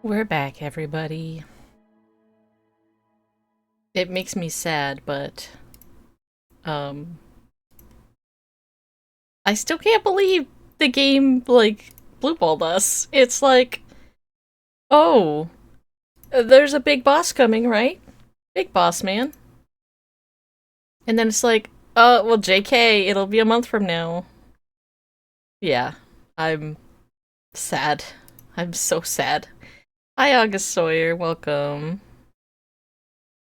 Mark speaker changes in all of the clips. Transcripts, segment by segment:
Speaker 1: We're back, everybody. It makes me sad, but um I still can't believe the game like blue-balled us. It's like, oh, there's a big boss coming, right? Big boss man. And then it's like, well, JK, it'll be a month from now. Yeah, I'm sad. I'm so sad. Hi, August Sawyer, welcome.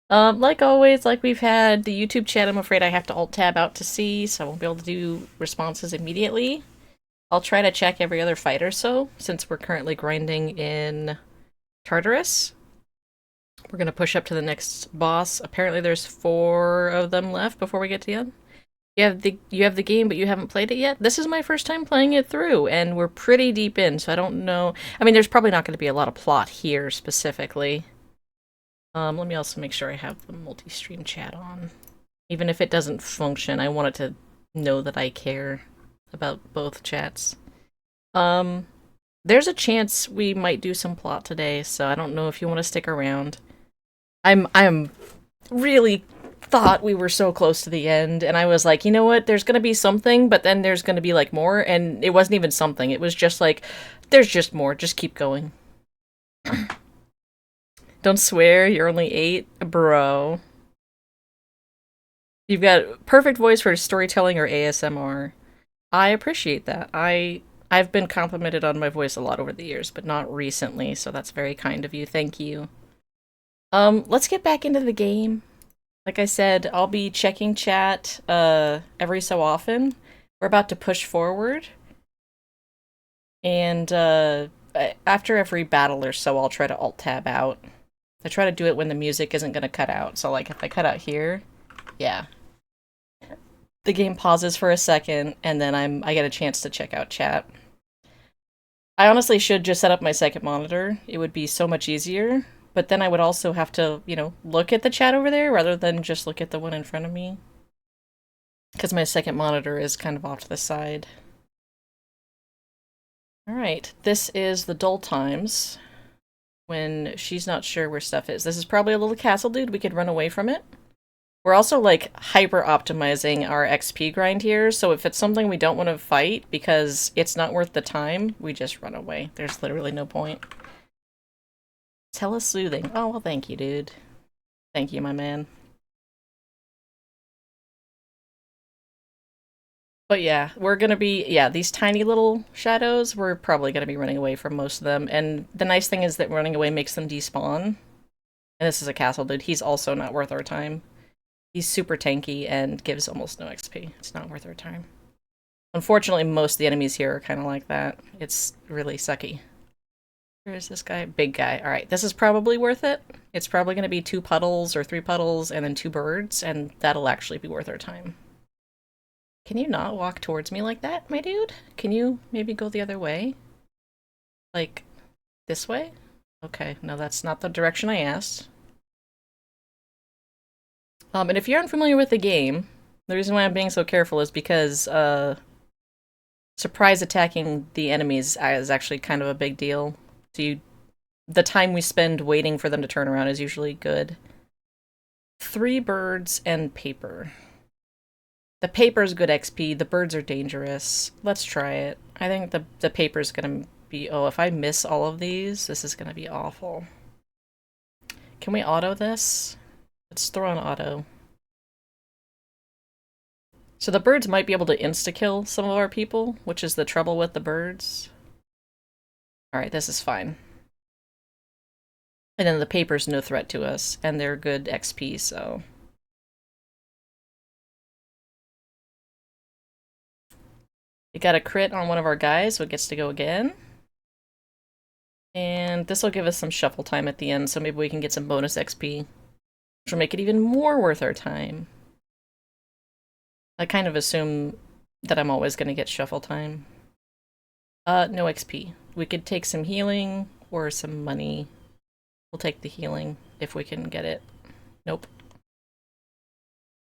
Speaker 1: Like always, like we've had the YouTube chat, I'm afraid I have to alt-tab out to see, so I won't be able to do responses immediately. I'll try to check every other fight or so, since we're currently grinding in Tartarus. We're gonna push up to the next boss. Apparently there's 4 of them left before we get to the end. You have the game, but you haven't played it yet? This is my first time playing it through, and we're pretty deep in, so I don't know. I mean, there's probably not going to be a lot of plot here, specifically. Let me also make sure I have the multi-stream chat on. Even if it doesn't function, I want it to know that I care about both chats. Um, there's a chance we might do some plot today, so I don't know if you want to stick around. I'm really thought we were so close to the end, and I was like, you know what, there's gonna be something, but then there's gonna be like more, and it wasn't even something. It was just like, there's just more, just keep going. Don't swear, you're only 8, bro. You've got perfect voice for storytelling or ASMR. I appreciate that. I've been complimented on my voice a lot over the years, but not recently, so that's very kind of you. Thank you. Let's get back into the game. Like I said, I'll be checking chat every so often. We're about to push forward. And after every battle or so, I'll try to alt-tab out. I try to do it when the music isn't going to cut out. So like if I cut out here, yeah. The game pauses for a second, and then I get a chance to check out chat. I honestly should just set up my second monitor. It would be so much easier. But then I would also have to, look at the chat over there rather than just look at the one in front of me. Because my second monitor is kind of off to the side. Alright, this is the dull times when she's not sure where stuff is. This is probably a little castle dude. We could run away from it. We're also, like, hyper-optimizing our XP grind here, so if it's something we don't want to fight because it's not worth the time, we just run away. There's literally no point. Telesoothing. Oh, well, thank you, dude. Thank you, my man. But yeah, we're gonna be, these tiny little shadows, we're probably gonna be running away from most of them, and the nice thing is that running away makes them despawn. And this is a castle dude, he's also not worth our time. He's super tanky and gives almost no XP. It's not worth our time. Unfortunately, most of the enemies here are kind of like that. It's really sucky. Where is this guy? Big guy. Alright, this is probably worth it. It's probably going to be 2 puddles or 3 puddles and then 2 birds, and that'll actually be worth our time. Can you not walk towards me like that, my dude? Can you maybe go the other way? Like, this way? Okay, no, that's not the direction I asked. And if you're unfamiliar with the game, the reason why I'm being so careful is because, surprise attacking the enemies is actually kind of a big deal. So the time we spend waiting for them to turn around is usually good. 3 birds and paper. The paper's good XP, the birds are dangerous. Let's try it. I think the paper's gonna be... Oh, if I miss all of these, this is gonna be awful. Can we auto this? Let's throw on auto. So the birds might be able to insta-kill some of our people, which is the trouble with the birds. Alright, this is fine. And then the paper's no threat to us, and they're good XP, so... We got a crit on one of our guys, so it gets to go again. And this will give us some shuffle time at the end, so maybe we can get some bonus XP. Which will make it even more worth our time. I kind of assume that I'm always going to get shuffle time. No XP. We could take some healing or some money. We'll take the healing if we can get it. Nope.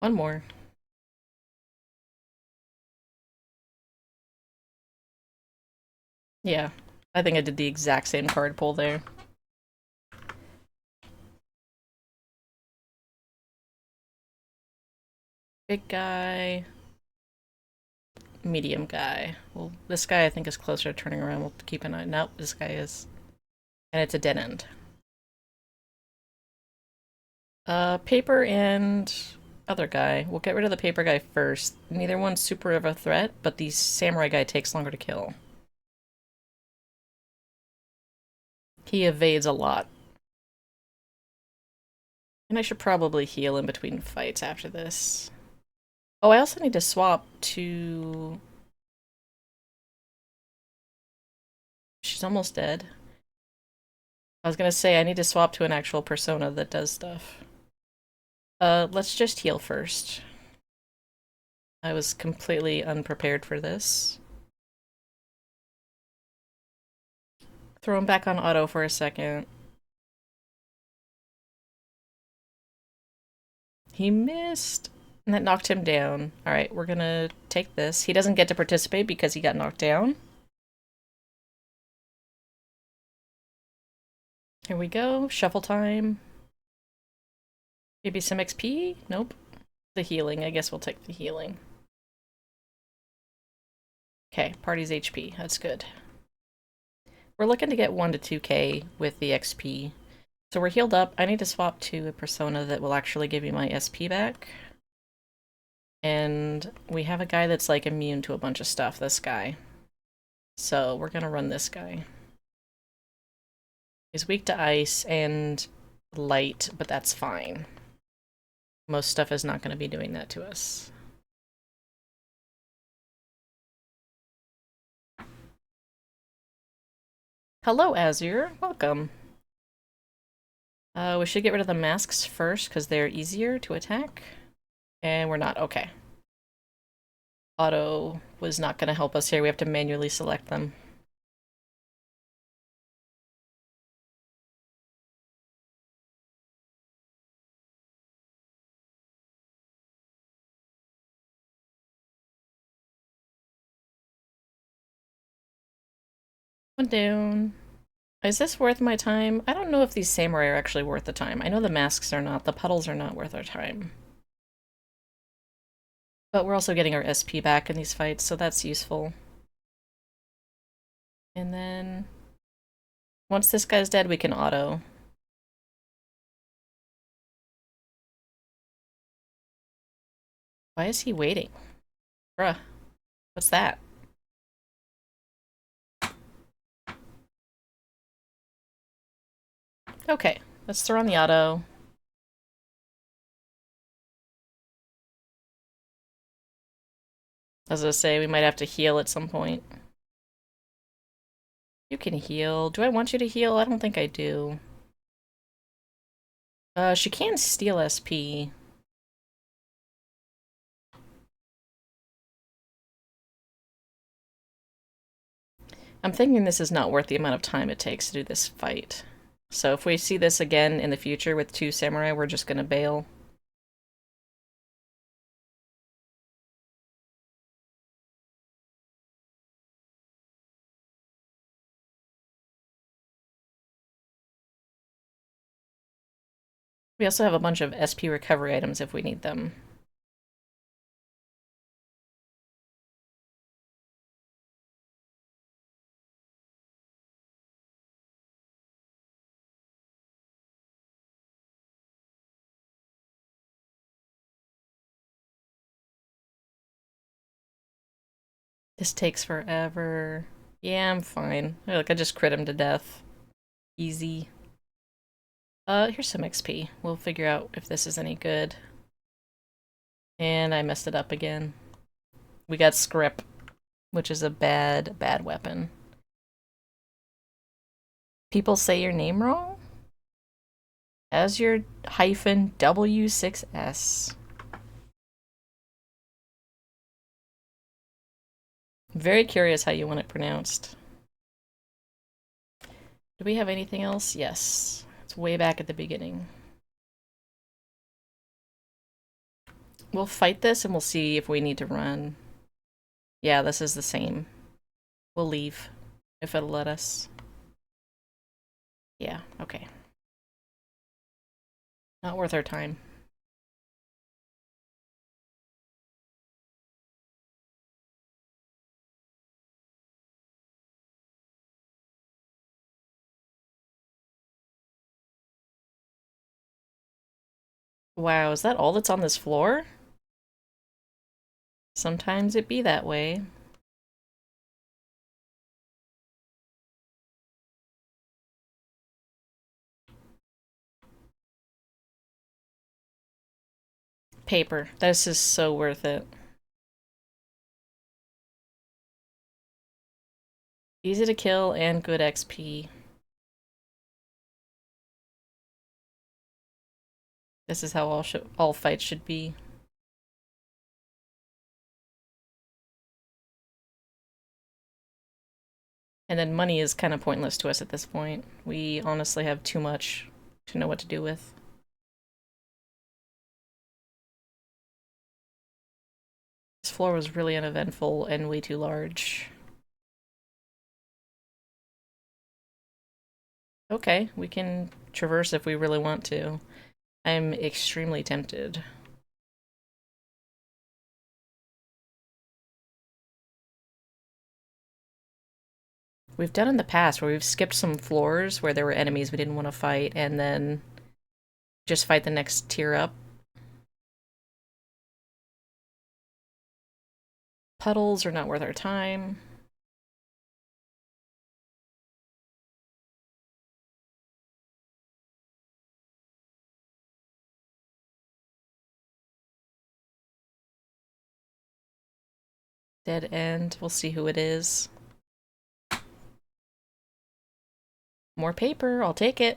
Speaker 1: One more. Yeah, I think I did the exact same card pull there. Big guy. Medium guy. Well, this guy I think is closer to turning around. We'll keep an eye. Nope, this guy is. And it's a dead end. Paper and other guy. We'll get rid of the paper guy first. Neither one's super of a threat, but the samurai guy takes longer to kill. He evades a lot. And I should probably heal in between fights after this. Oh, I also need to swap to... She's almost dead. I was gonna say I need to swap to an actual persona that does stuff. Let's just heal first. I was completely unprepared for this. Throw him back on auto for a second. He missed. And that knocked him down. Alright, we're gonna take this. He doesn't get to participate because he got knocked down. Here we go. Shuffle time. Maybe some XP? Nope. The healing. I guess we'll take the healing. Okay, party's HP. That's good. We're looking to get 1 to 2k with the XP. So we're healed up. I need to swap to a persona that will actually give me my SP back. And we have a guy that's like immune to a bunch of stuff, this guy. So we're gonna run this guy. He's weak to ice and light, but that's fine. Most stuff is not gonna be doing that to us. Hello, Azure. Welcome. We should get rid of the masks first, because they're easier to attack. And we're not. Okay. Auto was not going to help us here. We have to manually select them. One down. Is this worth my time? I don't know if these samurai are actually worth the time. I know the masks are not. The puddles are not worth our time. But we're also getting our SP back in these fights, so that's useful. And then... once this guy's dead, we can auto. Why is he waiting? Bruh. What's that? Okay, let's throw on the auto. As I say, we might have to heal at some point. You can heal. Do I want you to heal? I don't think I do. She can steal SP. I'm thinking this is not worth the amount of time it takes to do this fight. So if we see this again in the future with 2 samurai, we're just gonna bail. We also have a bunch of SP recovery items if we need them. This takes forever. Yeah, I'm fine. Look, I just crit him to death. Easy. Here's some XP. We'll figure out if this is any good. And I messed it up again. We got script, which is a bad weapon. People say your name wrong? As your hyphen W6S. Very curious how you want it pronounced. Do we have anything else? Yes. It's way back at the beginning. We'll fight this and we'll see if we need to run. Yeah, this is the same. We'll leave if it'll let us. Yeah, okay. Not worth our time. Wow, is that all that's on this floor? Sometimes it be that way. Paper. This is so worth it. Easy to kill and good XP. This is how all fights should be. And then money is kind of pointless to us at this point. We honestly have too much to know what to do with. This floor was really uneventful and way too large. Okay, we can traverse if we really want to. I'm extremely tempted. We've done in the past where we've skipped some floors where there were enemies we didn't want to fight and then just fight the next tier up. Puddles are not worth our time. Dead end. We'll see who it is. More paper. I'll take it.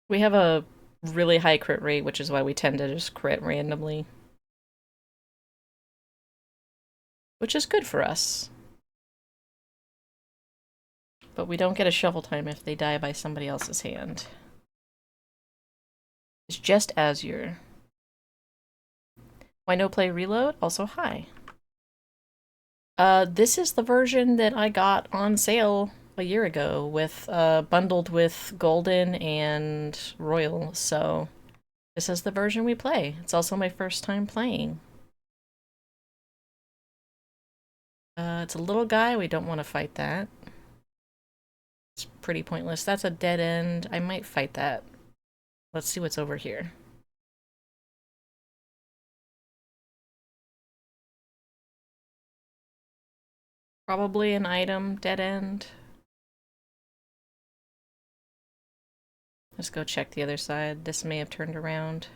Speaker 1: We have a really high crit rate, which is why we tend to just crit randomly. Which is good for us. But we don't get a shovel time if they die by somebody else's hand. It's just Azure. Why no play reload? Also high. This is the version that I got on sale a year ago with bundled with Golden and Royal, so this is the version we play. It's also my first time playing. It's a little guy, we don't want to fight that. It's pretty pointless. That's a dead end. I might fight that. Let's see what's over here. Probably an item, dead end. Let's go check the other side. This may have turned around.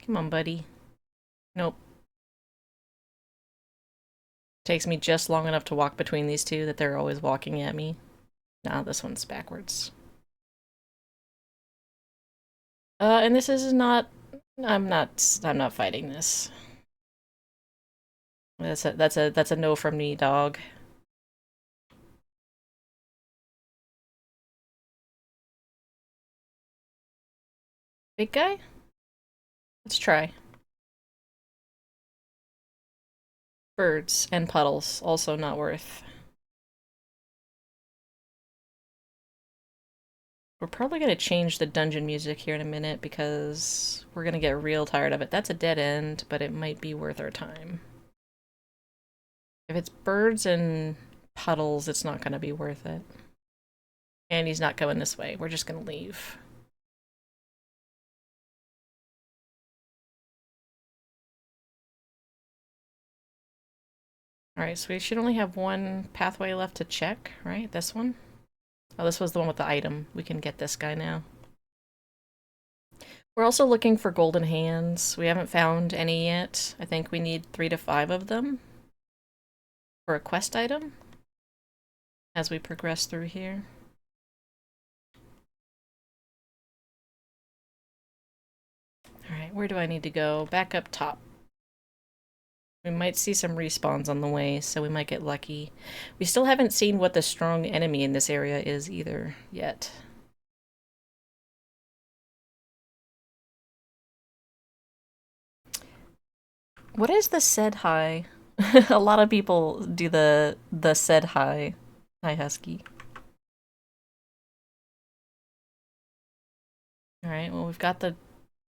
Speaker 1: Come on, buddy. Nope. Takes me just long enough to walk between these two that they're always walking at me. Nah, this one's backwards. And this is not... I'm not fighting this. That's a no from me, dog. Big guy? Let's try. Birds and puddles, also not worth. We're probably gonna change the dungeon music here in a minute because we're gonna get real tired of it. That's a dead end, but it might be worth our time. If it's birds and puddles, it's not gonna be worth it. And he's not going this way. We're just gonna leave. Alright, so we should only have one pathway left to check, right? This one? Oh, this was the one with the item. We can get this guy now. We're also looking for golden hands. We haven't found any yet. I think we need 3 to 5 of them for a quest item as we progress through here. Alright, where do I need to go? Back up top. We might see some respawns on the way, so we might get lucky. We still haven't seen what the strong enemy in this area is either yet. What is the said high? A lot of people do the said high. Hi, Husky. Alright, well, we've got the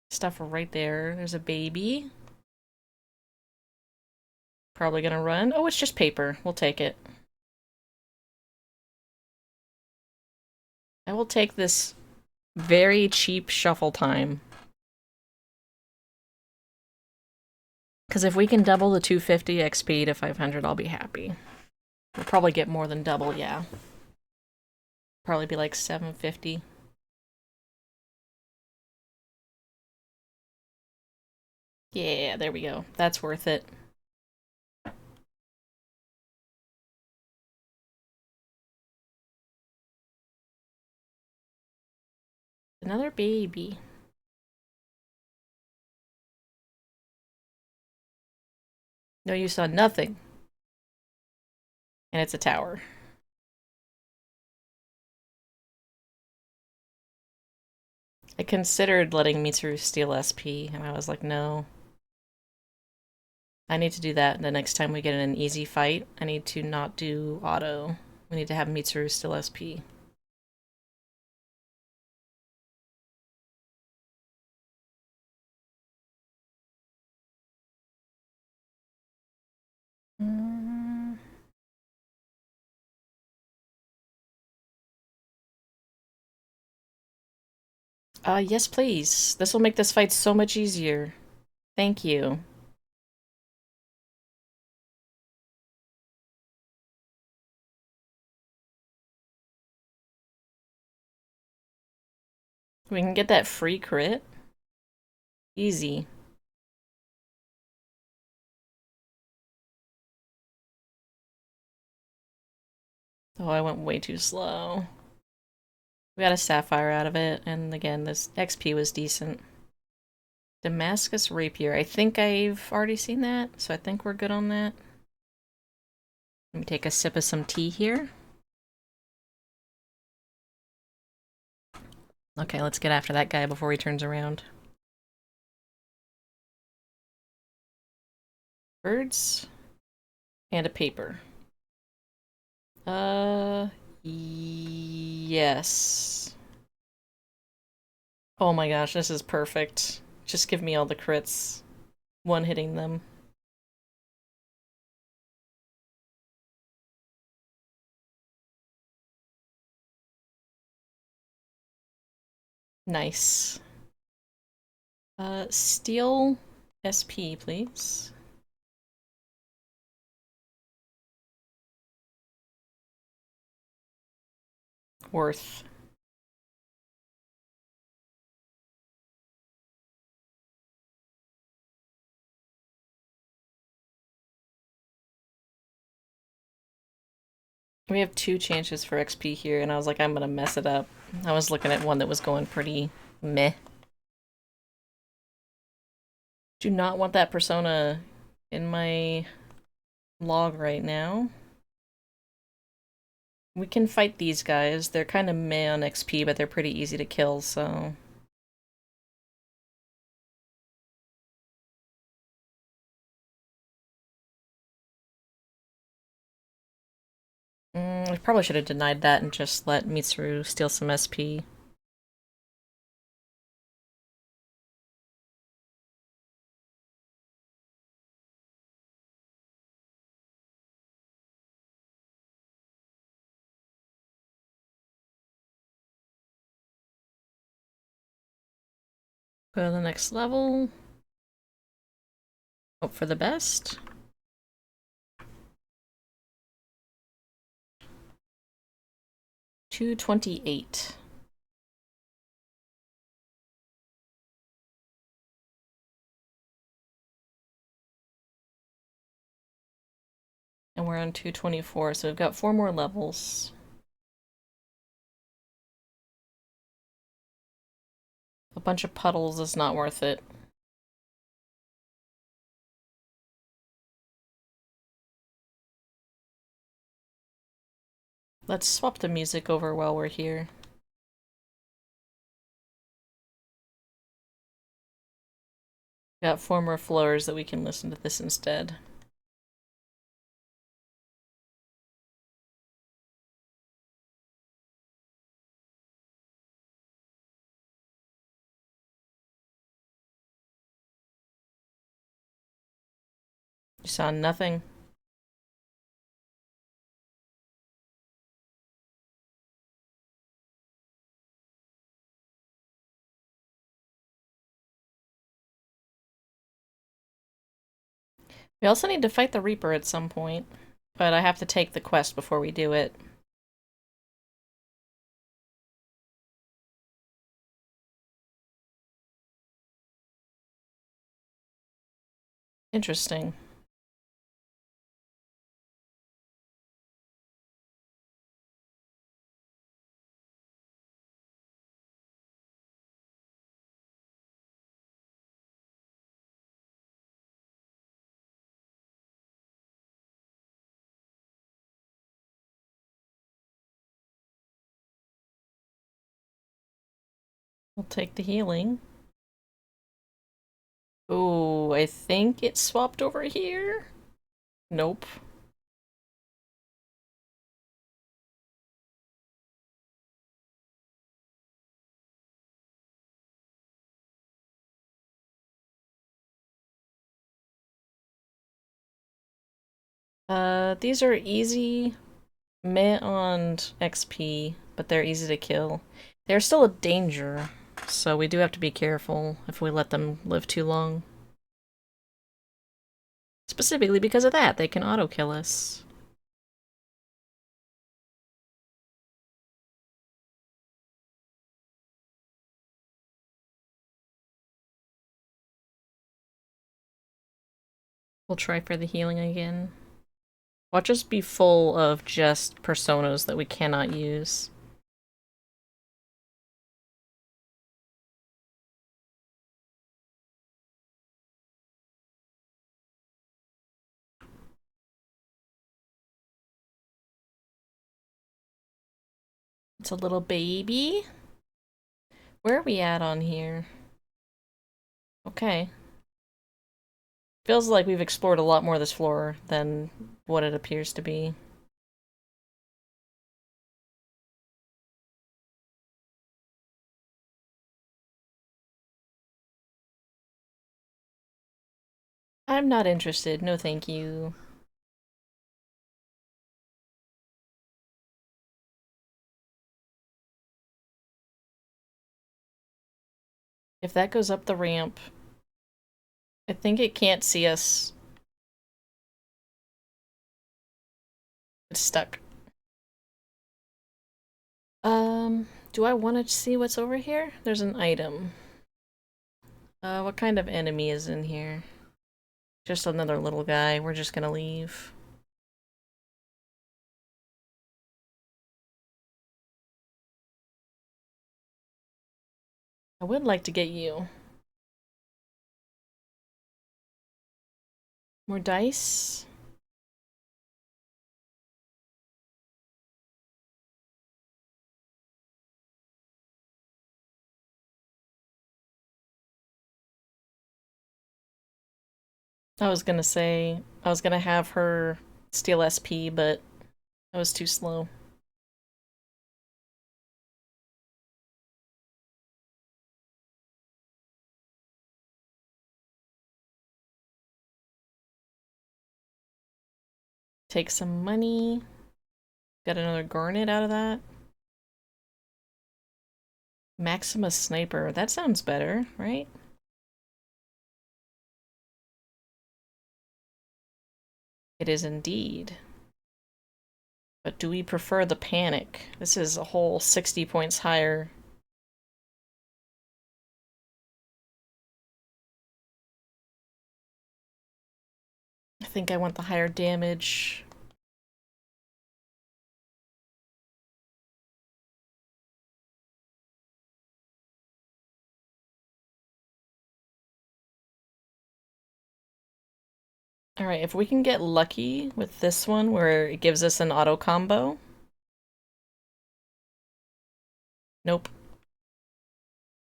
Speaker 1: stuff right there. There's a baby. Probably gonna run. Oh, it's just paper. We'll take it. I will take this very cheap shuffle time. Because if we can double the 250 XP to 500, I'll be happy. We'll probably get more than double, yeah. Probably be like 750. Yeah, there we go. That's worth it. Another baby. No, you saw nothing. And it's a tower. I considered letting Mitsuru steal SP, and I was like, no. I need to do that the next time we get in an easy fight. I need to not do auto. We need to have Mitsuru steal SP. Yes, please. This will make this fight so much easier. Thank you. We can get that free crit. Easy. Oh, I went way too slow. We got a sapphire out of it, and again, this XP was decent. Damascus Rapier. I think I've already seen that, so I think we're good on that. Let me take a sip of some tea here. Okay, let's get after that guy before he turns around. Birds. And a paper. Yes. Oh my gosh, this is perfect. Just give me all the crits. One hitting them. Nice. Steal SP, please. Worth. We have two chances for XP here, and I was like, I'm gonna mess it up. I was looking at one that was going pretty meh. Do not want that persona in my log right now. We can fight these guys. They're kind of meh on XP, but they're pretty easy to kill, so... I probably should have denied that and just let Mitsuru steal some SP. Go to the next level. Hope for the best. $228. And we're on 224, so we've got 4 more levels. A bunch of puddles is not worth it. Let's swap the music over while we're here. Got 4 more floors that we can listen to this instead. You saw nothing? We also need to fight the Reaper at some point, but I have to take the quest before we do it. Interesting. We'll take the healing. Oh, I think it swapped over here. Nope. These are easy meh on XP, but they're easy to kill. They're still a danger, so we do have to be careful if we let them live too long. Specifically because of that, they can auto-kill us. We'll try for the healing again. Watch us be full of just personas that we cannot use. It's a little baby. Where are we at on here? Okay. Feels like we've explored a lot more of this floor than what it appears to be. I'm not interested, no thank you. If that goes up the ramp, I think it can't see us. It's stuck. Do I want to see what's over here? There's an item. What kind of enemy is in here? Just another little guy. We're just gonna leave. I would like to get you. More dice? I was gonna say, I was gonna have her steal SP, but I was too slow. Take some money. Got another garnet out of that. Maximus Sniper. That sounds better, right? It is indeed. But do we prefer the Panic? This is a whole 60 points higher. I think I want the higher damage. Alright, if we can get lucky with this one where it gives us an auto combo. Nope.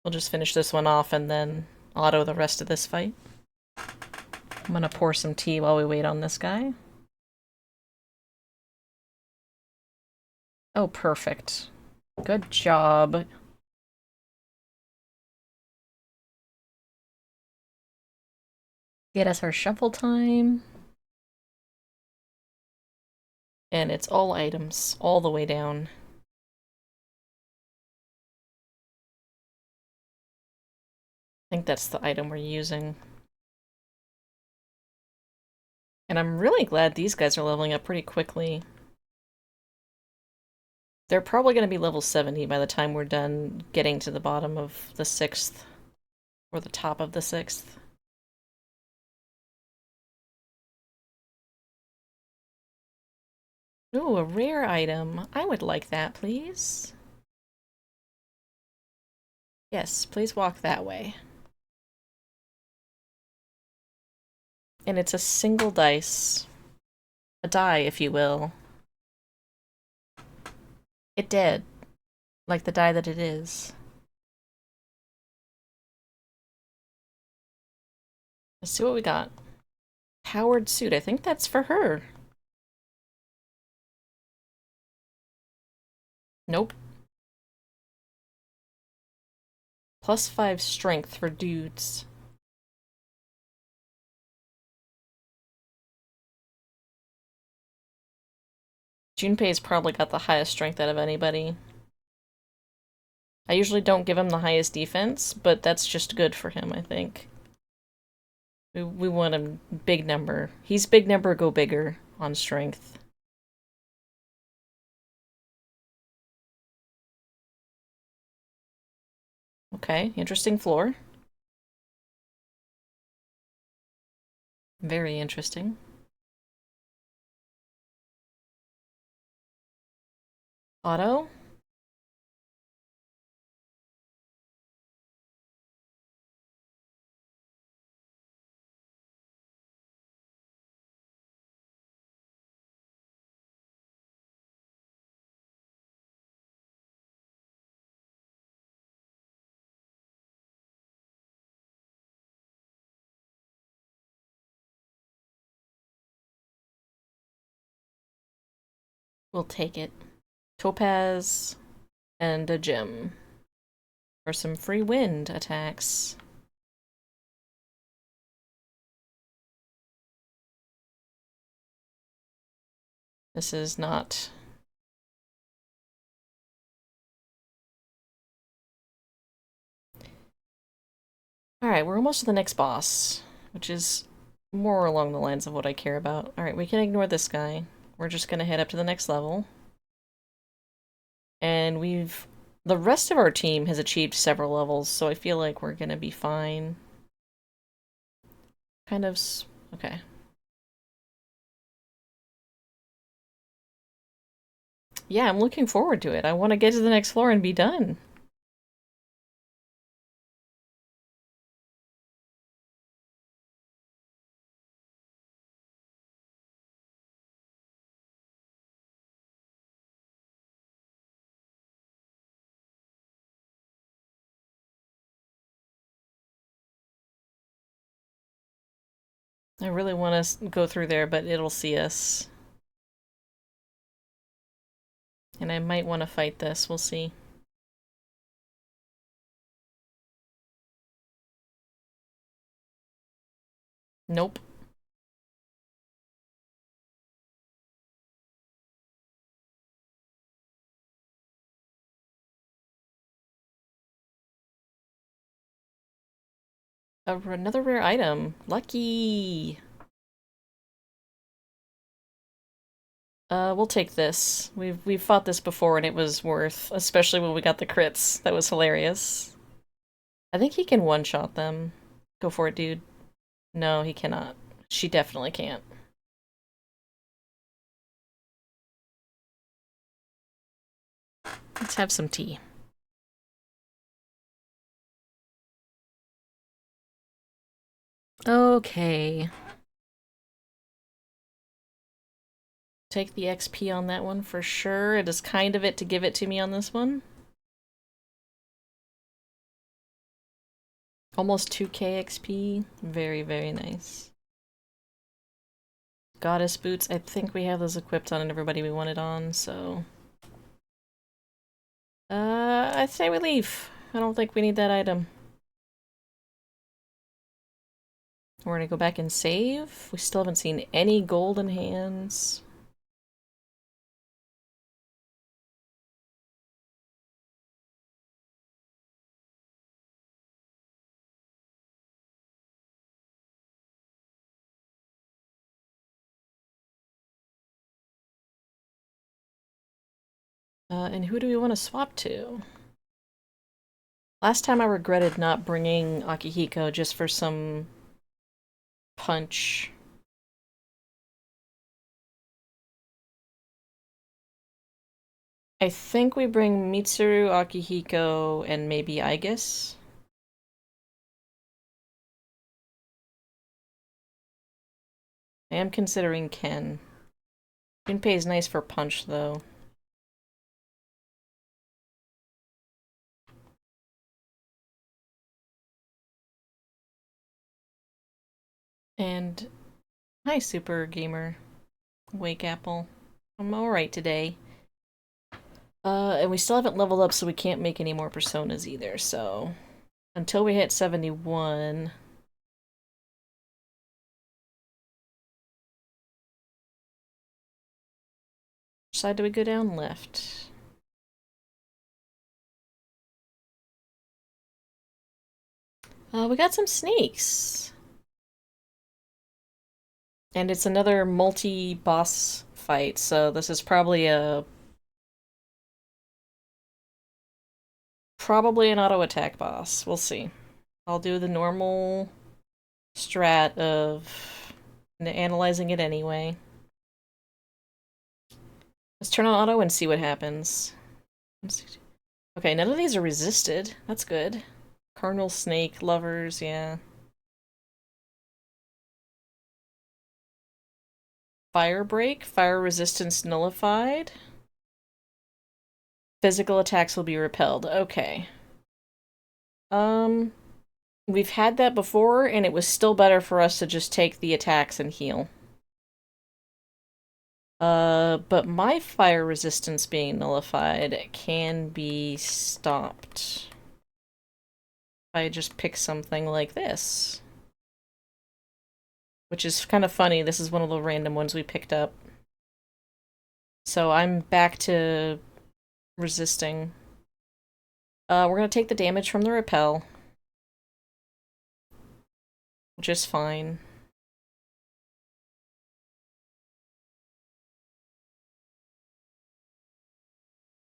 Speaker 1: We'll just finish this one off and then auto the rest of this fight. I'm gonna pour some tea while we wait on this guy. Oh, perfect. Good job. Get us our shuffle time. And it's all items, all the way down. I think that's the item we're using. And I'm really glad these guys are leveling up pretty quickly. They're probably going to be level 70 by the time we're done getting to the bottom of the 6th. Or the top of the 6th. Ooh, a rare item. I would like that, please. Yes, please walk that way. And it's a single dice. A die, if you will. It did. Like the die that it is. Let's see what we got. Powered suit. I think that's for her. Nope. +5 strength for dudes. Junpei's probably got the highest strength out of anybody. I usually don't give him the highest defense, but that's just good for him, I think. We want him big number. He's big number, go bigger on strength. Okay, interesting floor. Very interesting. Auto? We'll take it. Topaz and a gem. For some free wind attacks. This is not... Alright, we're almost to the next boss, which is more along the lines of what I care about. Alright, we can ignore this guy. We're just gonna head up to the next level. And the rest of our team has achieved several levels, so I feel like we're gonna be fine. Kind of... okay. Yeah, I'm looking forward to it. I want to get to the next floor and be done. I really want to go through there, but it'll see us. And I might want to fight this. We'll see. Nope. Another rare item. Lucky! We'll take this. We've fought this before and it was worth, especially when we got the crits. That was hilarious. I think he can one-shot them. Go for it, dude. No, he cannot. She definitely can't. Let's have some tea. Okay. Take the XP on that one for sure. It is kind of it to give it to me on this one. Almost 2k XP. Very, very nice. Goddess boots. I think we have those equipped on everybody we wanted on, so... I'd say we leave. I don't think we need that item. We're gonna go back and save. We still haven't seen any golden hands. And who do we want to swap to? Last time I regretted not bringing Akihiko just for some punch. I think we bring Mitsuru, Akihiko, and maybe Aigis. I am considering Ken. Junpei is nice for punch, though. And hi, Super Gamer. Wake Apple. I'm alright today. And we still haven't leveled up, so we can't make any more personas either, so... Until we hit 71... Which side do we go down? Left. We got some snakes. And it's another multi-boss fight, so this is probably an auto attack boss. We'll see. I'll do the normal strat of analyzing it anyway. Let's turn on auto and see what happens. Okay, none of these are resisted. That's good. Cardinal snake lovers, yeah. Fire break, fire resistance nullified. Physical attacks will be repelled. Okay. We've had that before, and it was still better for us to just take the attacks and heal. But my fire resistance being nullified can be stopped. If I just pick something like this. Which is kind of funny, this is one of the random ones we picked up. So I'm back to resisting. We're gonna take the damage from the repel. Which is fine.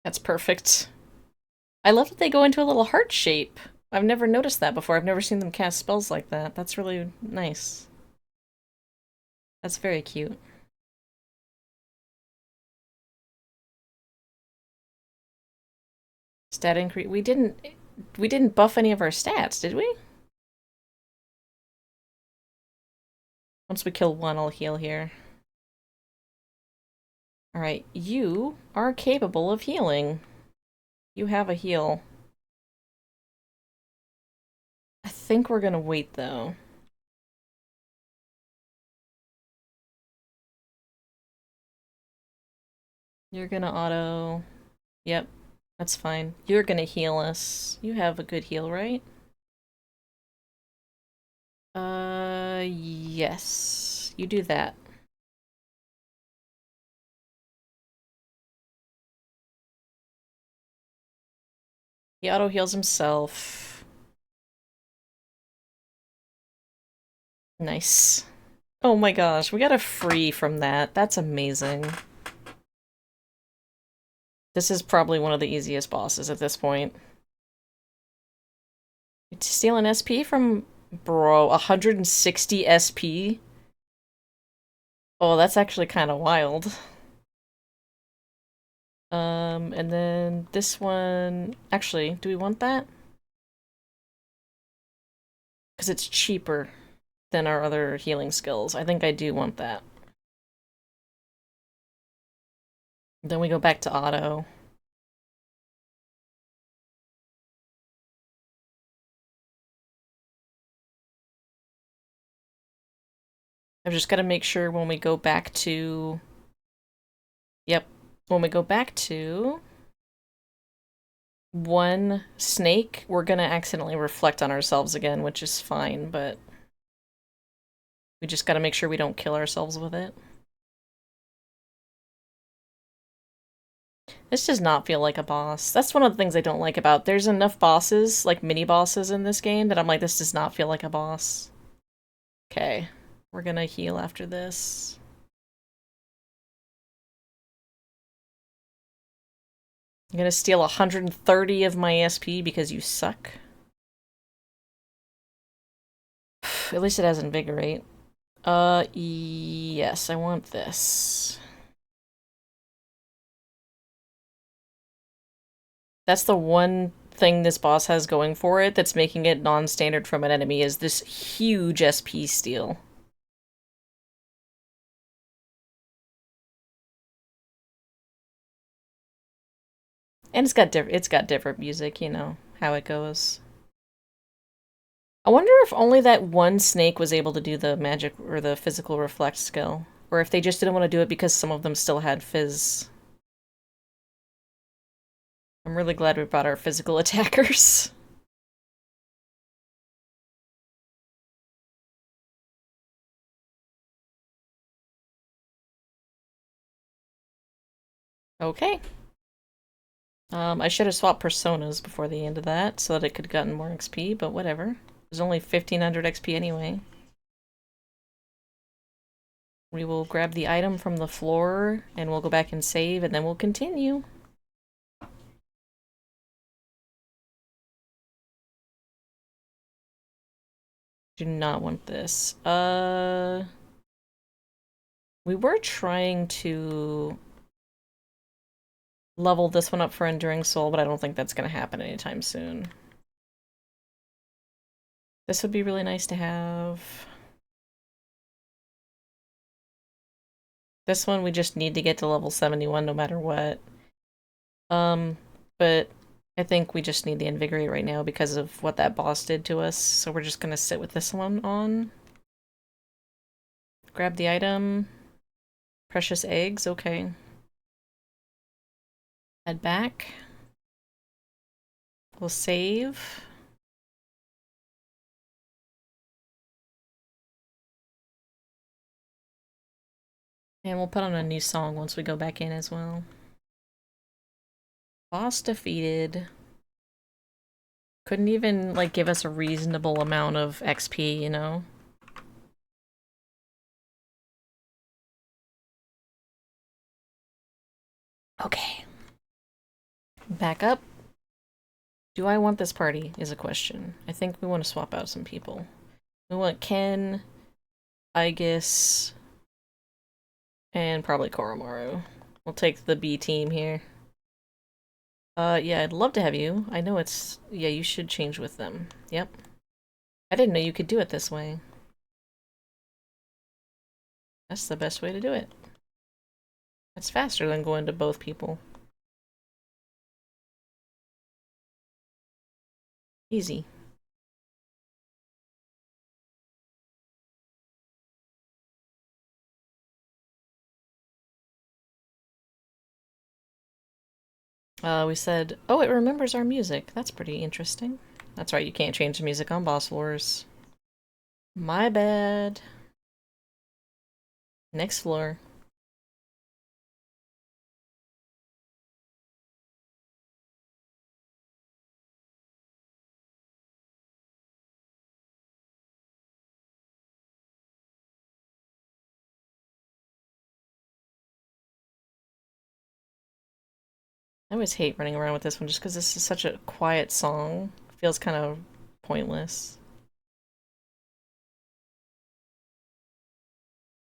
Speaker 1: That's perfect. I love that they go into a little heart shape. I've never noticed that before. I've never seen them cast spells like that. That's really nice. That's very cute. Stat increase. We didn't buff any of our stats, did we? Once we kill one, I'll heal here. Alright, you are capable of healing. You have a heal. I think we're gonna wait, though. You're gonna auto... Yep, that's fine. You're gonna heal us. You have a good heal, right? Yes. You do that. He auto heals himself. Nice. Oh my gosh, we got a free from that. That's amazing. This is probably one of the easiest bosses at this point. Steal an SP from... Bro, 160 SP? Oh, that's actually kind of wild. And then this one... Actually, do we want that? Because it's cheaper than our other healing skills. I think I do want that. Then we go back to auto. I've just got to make sure when we go back to... Yep. When we go back to... one snake, we're gonna accidentally reflect on ourselves again, which is fine, but... we just gotta make sure we don't kill ourselves with it. This does not feel like a boss. That's one of the things I don't like about... There's enough bosses, like mini-bosses in this game, that I'm like, this does not feel like a boss. Okay. We're gonna heal after this. I'm gonna steal 130 of my SP because you suck. At least it has Invigorate. Yes, I want this. That's the one thing this boss has going for it that's making it non-standard from an enemy is this huge SP steal. And it's got different music, you know, how it goes. I wonder if only that one snake was able to do the magic or the physical reflect skill. Or if they just didn't want to do it because some of them still had fizz. I'm really glad we brought our physical attackers. Okay. I should have swapped personas before the end of that so that it could have gotten more XP, but whatever. It was only 1500 XP anyway. We will grab the item from the floor and we'll go back and save and then we'll continue. Do not want this. We were trying to level this one up for Enduring Soul, but I don't think that's going to happen anytime soon. This would be really nice to have. This one we just need to get to level 71 no matter what. But I think we just need the Invigorate right now because of what that boss did to us, so we're just gonna sit with this one on. Grab the item. Precious eggs, okay. Head back. We'll save. And we'll put on a new song once we go back in as well. Boss defeated. Couldn't even, like, give us a reasonable amount of XP, you know? Okay. Back up. Do I want this party is a question. I think we want to swap out some people. We want Ken, Aegis, and probably Koromaru. We'll take the B team here. Yeah, I'd love to have you. I know it's... Yeah, you should change with them. Yep. I didn't know you could do it this way. That's the best way to do it. It's faster than going to both people. Easy. We said, oh, it remembers our music. That's pretty interesting. That's right, you can't change the music on boss floors. My bad. Next floor. I always hate running around with this one just because this is such a quiet song. It feels kind of pointless.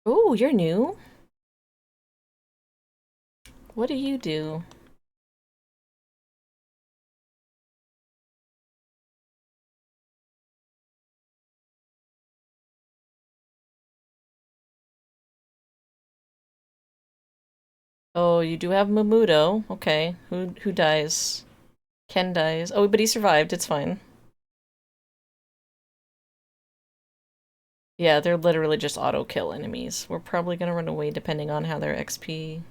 Speaker 1: Ooh, you're new. What do you do? Oh, you do have Mamudo. Okay. Who dies? Ken dies. Oh, but he survived. It's fine. Yeah, they're literally just auto-kill enemies. We're probably gonna run away depending on how their XP.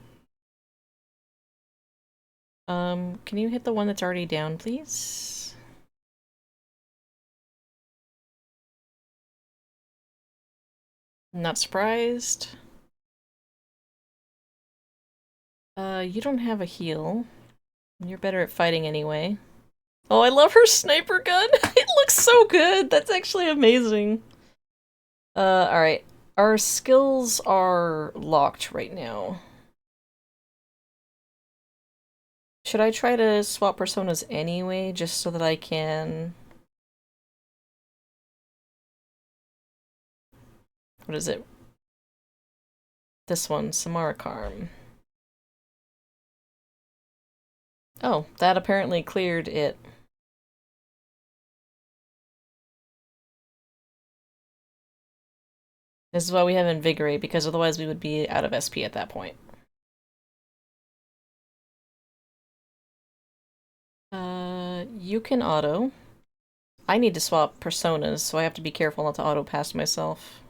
Speaker 1: Can you hit the one that's already down, please? Not surprised. You don't have a heal. You're better at fighting anyway. Oh, I love her sniper gun! It looks so good! That's actually amazing. Alright. Our skills are locked right now. Should I try to swap personas anyway, just so that I can... What is it? This one, Samarakarm. Oh, that apparently cleared it. This is why we have Invigorate, because otherwise we would be out of SP at that point. You can auto. I need to swap personas, so I have to be careful not to auto past myself.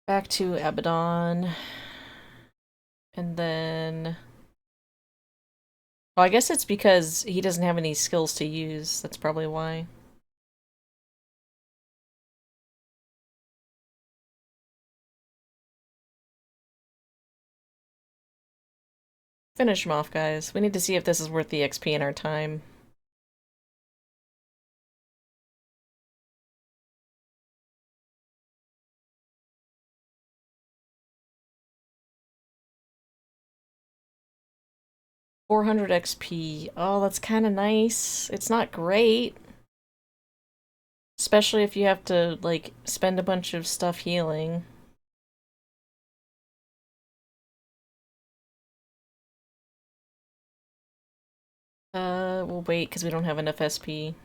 Speaker 1: Back to Abaddon. And then... Well, I guess it's because he doesn't have any skills to use. That's probably why. Finish him off, guys. We need to see if this is worth the XP and our time. $400 XP. Oh, that's kind of nice. It's not great. Especially if you have to, like, spend a bunch of stuff healing. We'll wait because we don't have enough SP.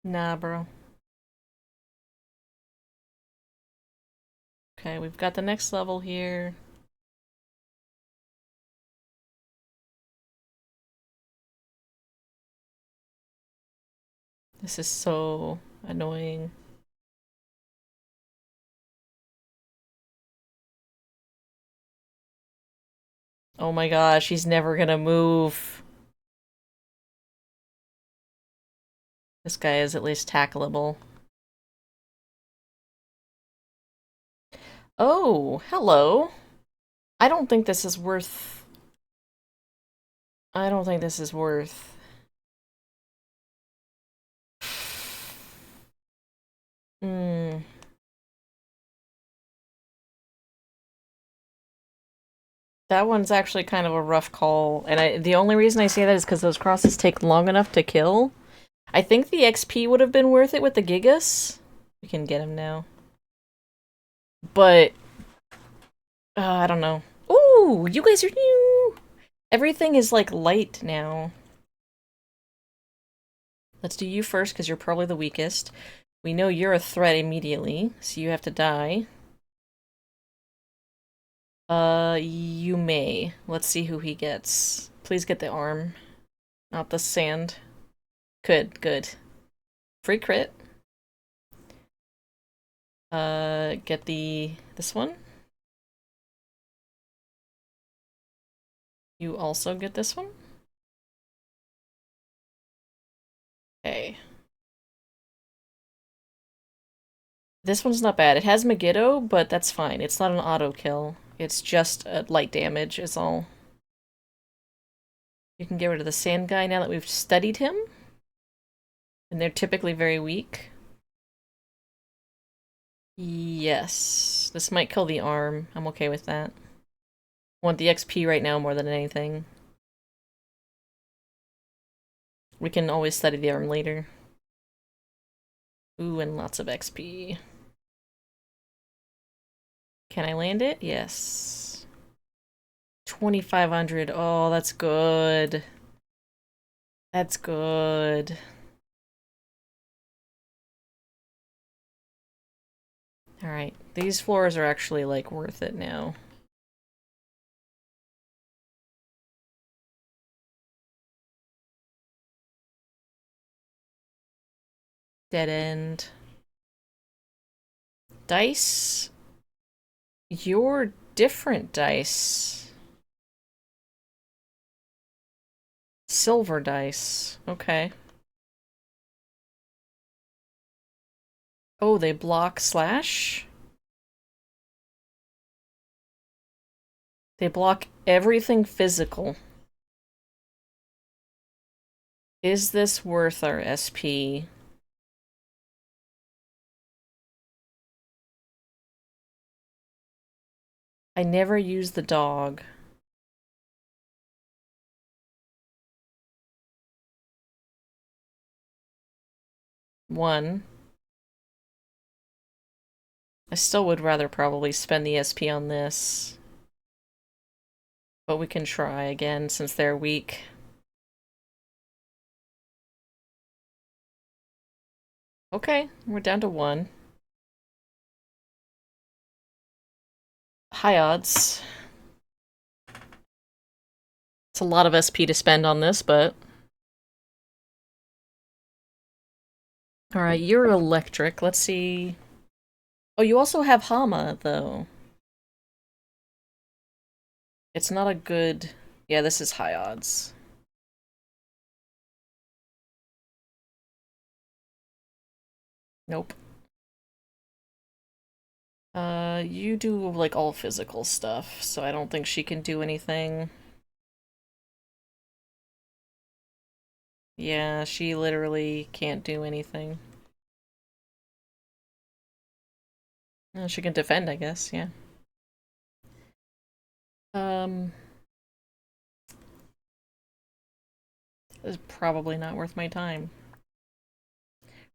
Speaker 1: Nah, bro. Okay, we've got the next level here. This is so annoying. Oh my gosh, he's never gonna move. This guy is at least tackleable. Oh, hello. I don't think this is worth... I don't think this is worth... Hmm. That one's actually kind of a rough call, and the only reason I say that is because those crosses take long enough to kill. I think the XP would have been worth it with the Gigas. We can get him now. But, I don't know. Ooh, you guys are new! Everything is, like, light now. Let's do you first, because you're probably the weakest. We know you're a threat immediately, so you have to die. You may. Let's see who he gets. Please get the arm, not the sand. Good. Free crit. Get this one. You also get this one. Okay. This one's not bad. It has Megiddo, but that's fine. It's not an auto kill. It's just a light damage is all. You can get rid of the sand guy now that we've studied him. And they're typically very weak. Yes. This might kill the arm. I'm okay with that. Want the XP right now more than anything. We can always study the arm later. Ooh, and lots of XP. Can I land it? Yes. 2,500. Oh, that's good. That's good. Alright, these floors are actually, like, worth it now. Dead end. Dice? You're different dice. Silver dice. Okay. Oh, they block slash? They block everything physical. Is this worth our SP? I never use the dog. One. I still would rather probably spend the SP on this. But we can try again since they're weak. Okay, we're down to one. High odds. It's a lot of SP to spend on this, but... Alright, you're electric. Let's see... Oh, you also have Hama, though. It's not a good... Yeah, this is high odds. Nope. You do, like, all physical stuff, so I don't think she can do anything. Yeah, she literally can't do anything. She can defend, I guess, yeah. This is probably not worth my time.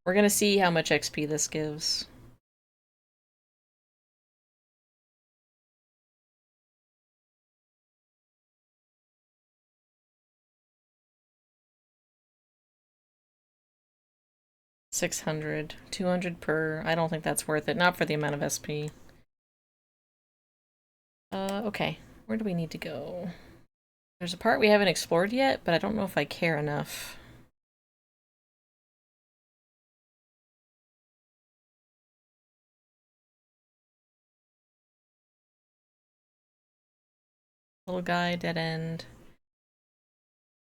Speaker 1: We're gonna see how much XP this gives. $600. 200 per. I don't think that's worth it. Not for the amount of SP. Okay. Where do we need to go? There's a part we haven't explored yet, but I don't know if I care enough. Little guy, dead end.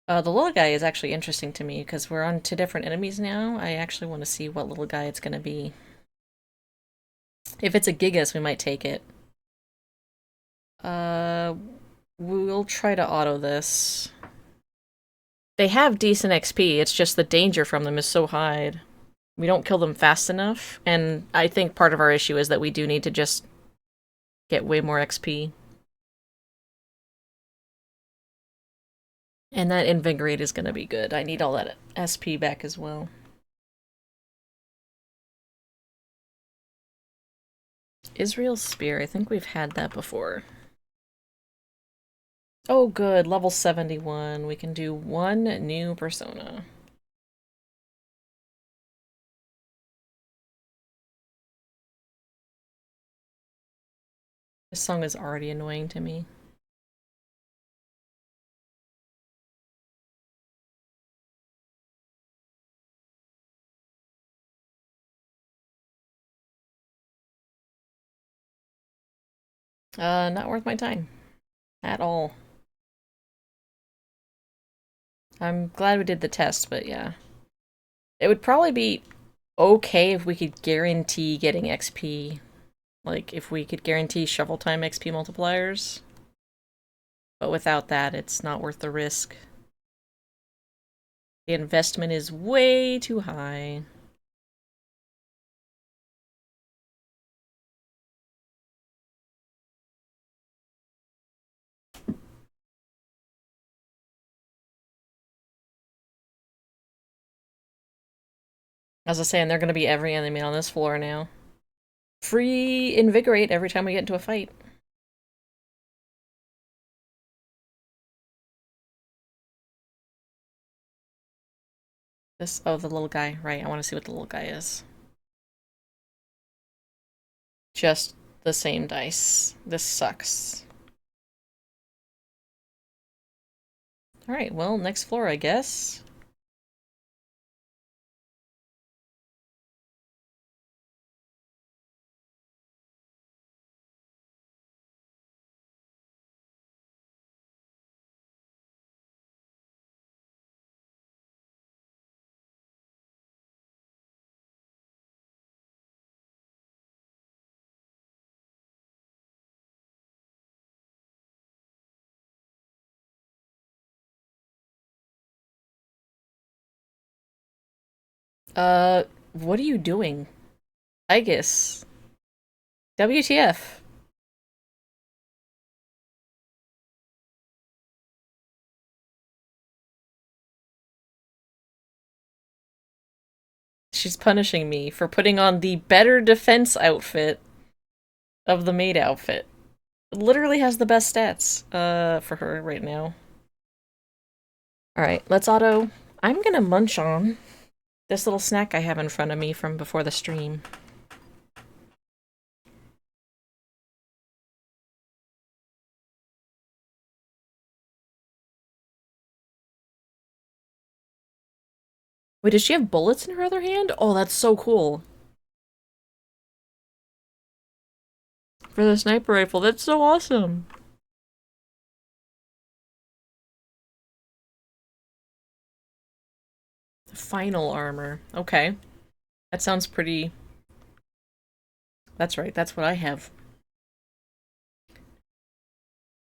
Speaker 1: The little guy is actually interesting to me because we're on 2 different enemies now. I actually want to see what little guy it's gonna be. If it's a Gigas, we might take it. Uh, we'll try to auto this. They have decent XP, it's just the danger from them is so high. We don't kill them fast enough, and I think part of our issue is that we do need to just get way more XP. And that Invigorate is gonna be good. I need all that SP back as well. Israel's Spear, I think we've had that before. Oh good, level 71. We can do one new persona. This song is already annoying to me. Not worth my time. At all. I'm glad we did the test, but yeah. It would probably be okay if we could guarantee getting XP. Like, if we could guarantee shovel time XP multipliers. But without that, it's not worth the risk. The investment is way too high. As I was saying, they're going to be every enemy on this floor now. Free Invigorate every time we get into a fight. This, oh, the little guy. Right, I want to see what the little guy is. Just the same dice. This sucks. Alright, well, next floor, I guess. What are you doing? I guess. WTF? She's punishing me for putting on the better defense outfit of the maid outfit. Literally has the best stats, for her right now. Alright, let's auto. I'm gonna munch on this little snack I have in front of me from before the stream. Wait, does she have bullets in her other hand? Oh, that's so cool. For the sniper rifle, that's so awesome. Final armor. Okay. That sounds pretty... That's right, that's what I have.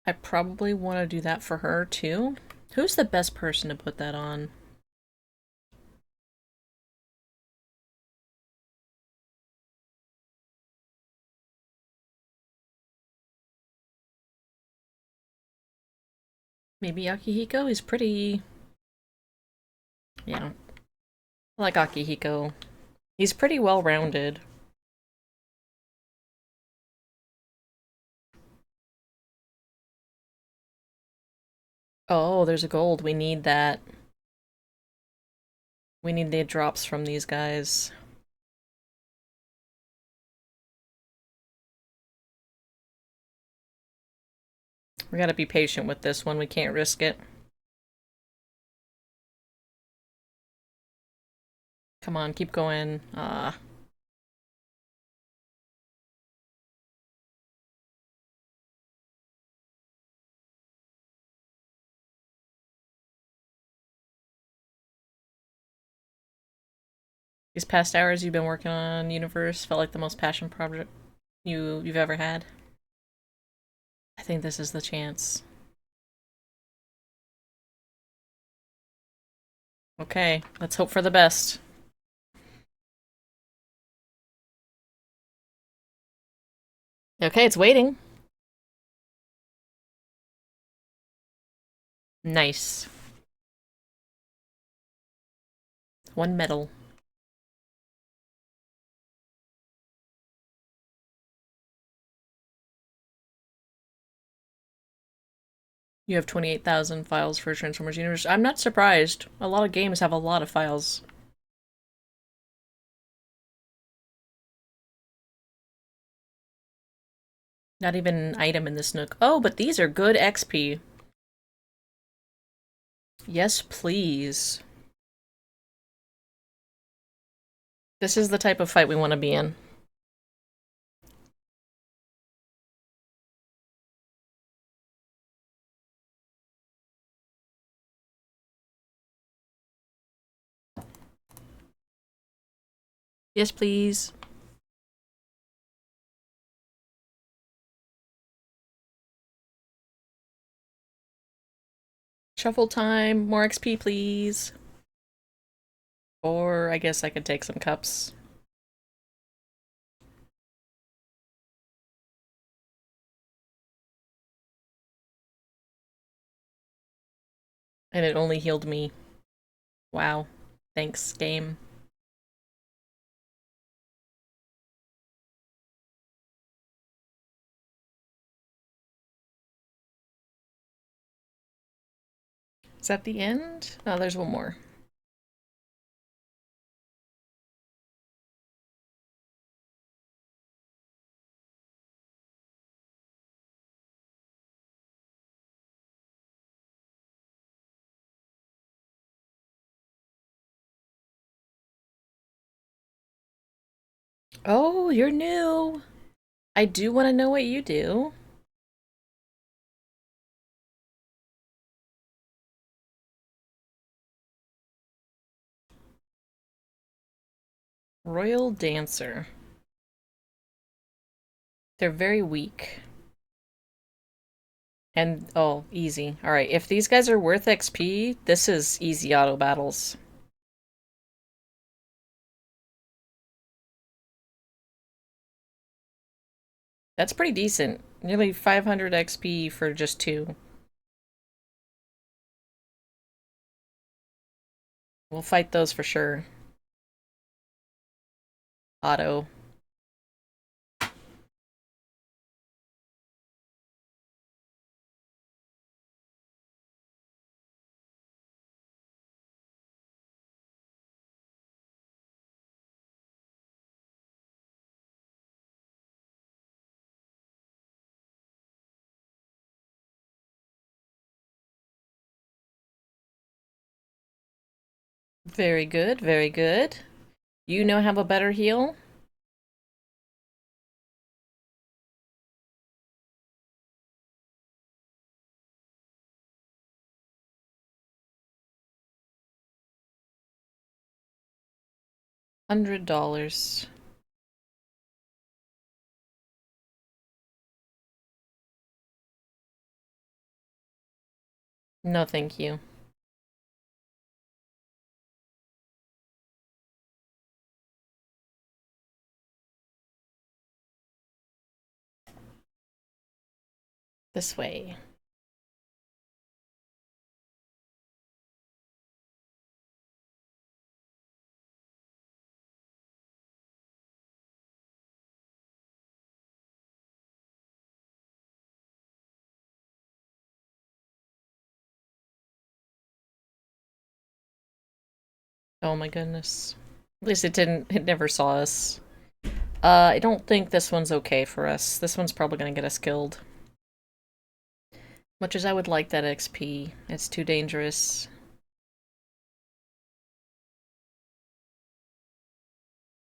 Speaker 1: I probably want to do that for her, too. Who's the best person to put that on? Maybe Akihiko? He's pretty... Yeah. I like Akihiko. He's pretty well-rounded. Oh, there's a gold. We need that. We need the drops from these guys. We gotta be patient with this one. We can't risk it. Come on, keep going. These past hours you've been working on Universe felt like the most passion project you've ever had. I think this is the chance. Okay, let's hope for the best. Okay, it's waiting. Nice. One medal. You have 28,000 files for Transformers Universe. I'm not surprised. A lot of games have a lot of files. Not even an item in this nook. Oh, but these are good XP. Yes, please. This is the type of fight we want to be in. Yes, please. Shuffle time. More XP, please. Or I guess I could take some cups. And it only healed me. Wow. Thanks, game. Is that the end? Oh, there's one more. Oh, you're new. I do want to know what you do. Royal Dancer. They're very weak. And, oh, easy. Alright, if these guys are worth XP, this is easy auto battles. That's pretty decent. Nearly 500 XP for just two. We'll fight those for sure. Auto. Very good, very good. You now have a better heal? $100. No, thank you. This way. Oh my goodness. At least it never saw us. I don't think this one's okay for us. This one's probably gonna get us killed. Much as I would like that XP, it's too dangerous.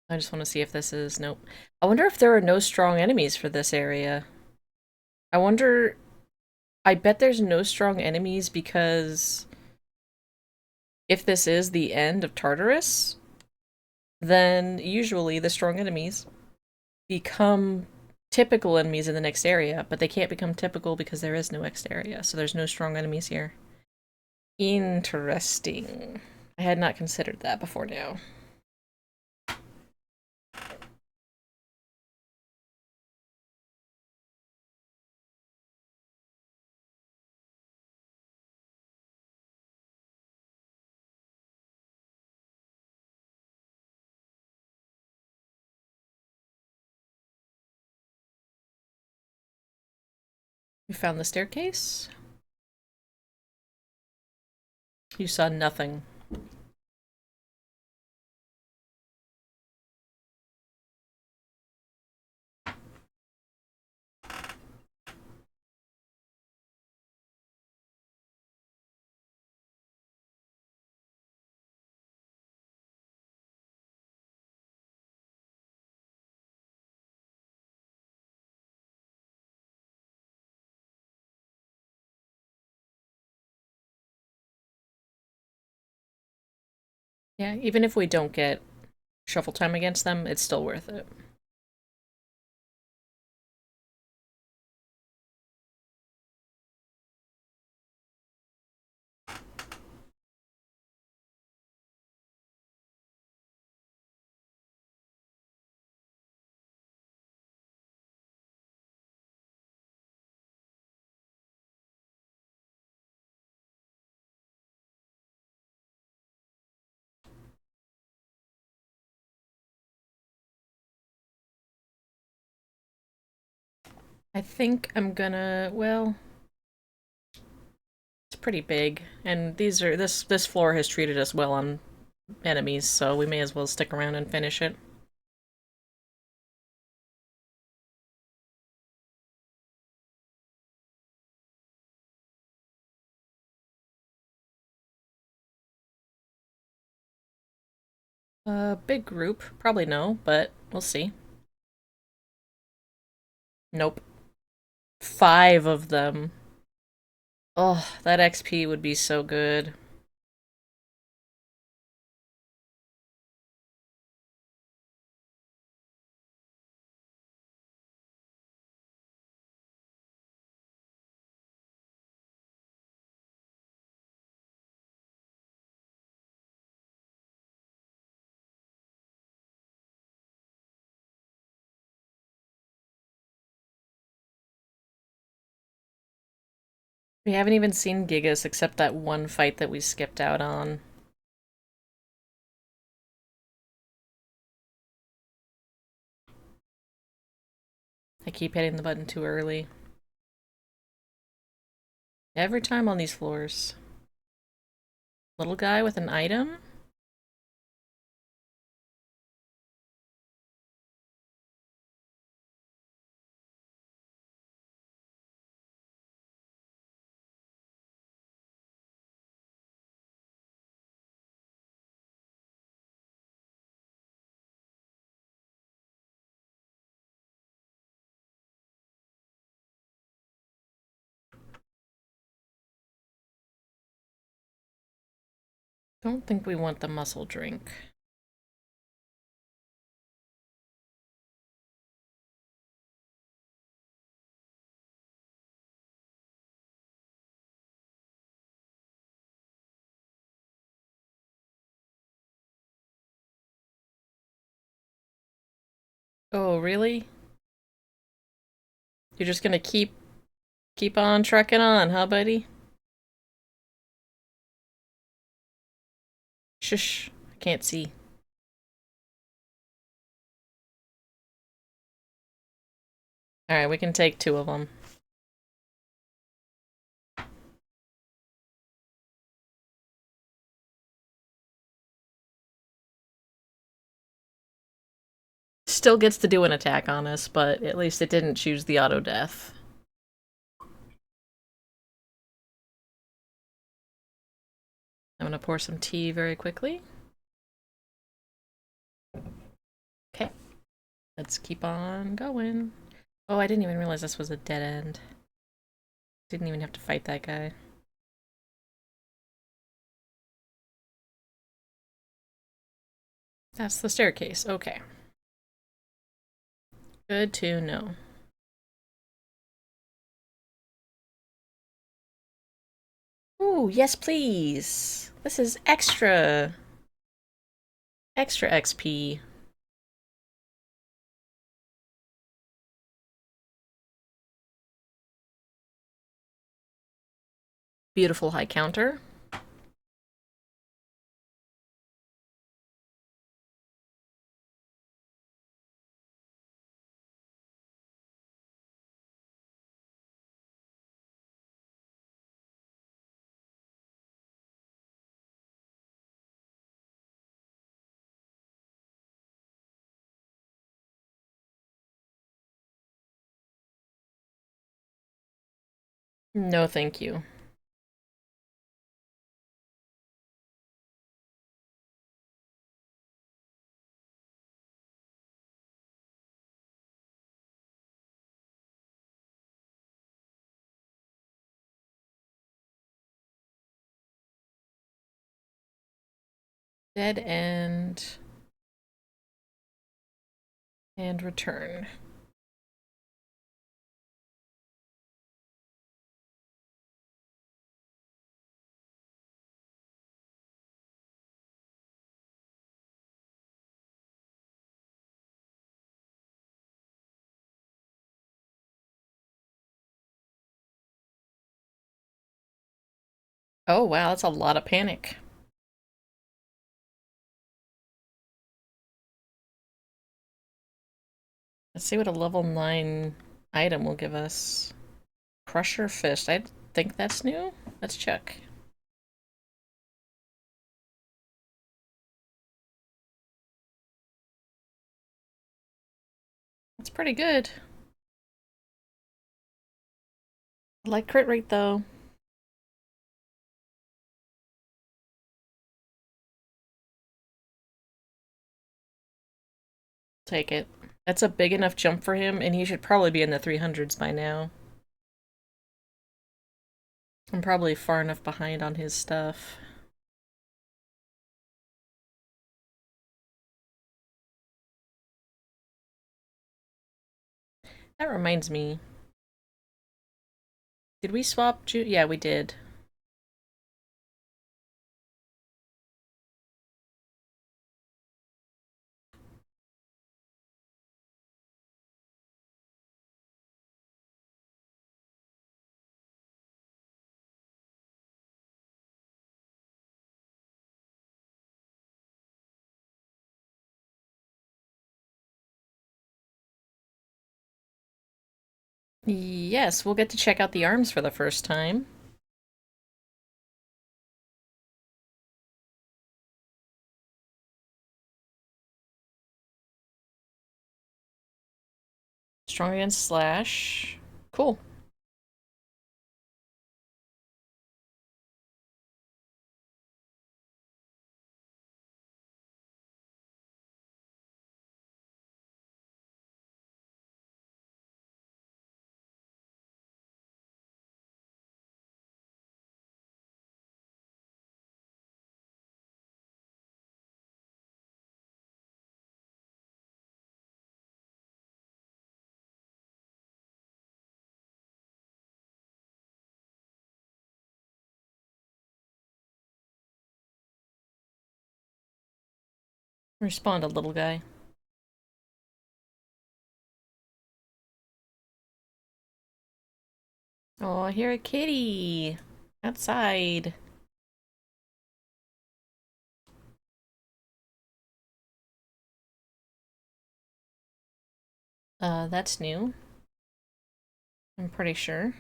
Speaker 1: I just want to see if this is... Nope. I wonder if there are no strong enemies for this area. I wonder... I bet there's no strong enemies because if this is the end of Tartarus, then usually the strong enemies become typical enemies in the next area, but they can't become typical because there is no next area, so there's no strong enemies here. Interesting. I had not considered that before now. You found the staircase? You saw nothing. Yeah, even if we don't get shuffle time against them, it's still worth it. I think I'm gonna, well, it's pretty big, and this floor has treated us well on enemies, so we may as well stick around and finish it. Big group, probably no, but we'll see. Nope. 5 of them. Oh, that XP would be so good. We haven't even seen Gigas except that one fight that we skipped out on. I keep hitting the button too early. Every time on these floors. Little guy with an item? Don't think we want the muscle drink. Oh, really? You're just gonna keep on trucking on, huh, buddy? Shush. I can't see. Alright, we can take two of them. Still gets to do an attack on us, but at least it didn't choose the auto death. I'm gonna pour some tea very quickly. Okay. Let's keep on going. Oh, I didn't even realize this was a dead end. Didn't even have to fight that guy. That's the staircase. Okay. Good to know. Ooh, yes please! This is extra! Extra XP. Beautiful high counter. No thank you. Dead end. And return. Oh wow, that's a lot of panic. Let's see what a level 9 item will give us. Crusher Fist. I think that's new. Let's check. That's pretty good. I like crit rate though. Take it. That's a big enough jump for him, and he should probably be in the 300s by now. I'm probably far enough behind on his stuff. That reminds me. Did we swap Ju- Yeah, we did. Yes, we'll get to check out the arms for the first time. Strong against slash. Cool. Respond a little guy. Oh, I hear a kitty. Outside. That's new. I'm pretty sure.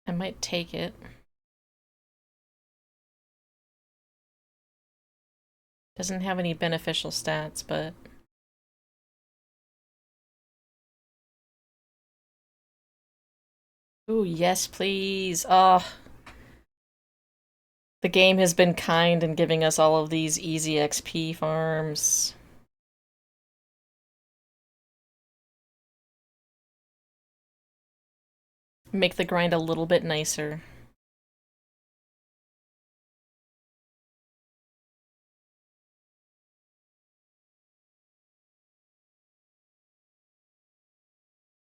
Speaker 1: I might take it. Doesn't have any beneficial stats, but... Ooh, yes, please. Oh, the game has been kind in giving us all of these easy XP farms. Make the grind a little bit nicer.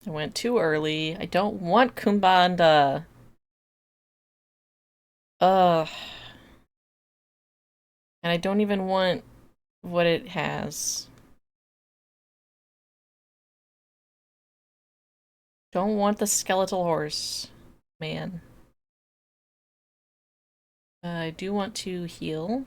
Speaker 1: I went too early. I don't want Kumbanda. Ugh. And I don't even want what it has. Don't want the skeletal horse. Man. I do want to heal.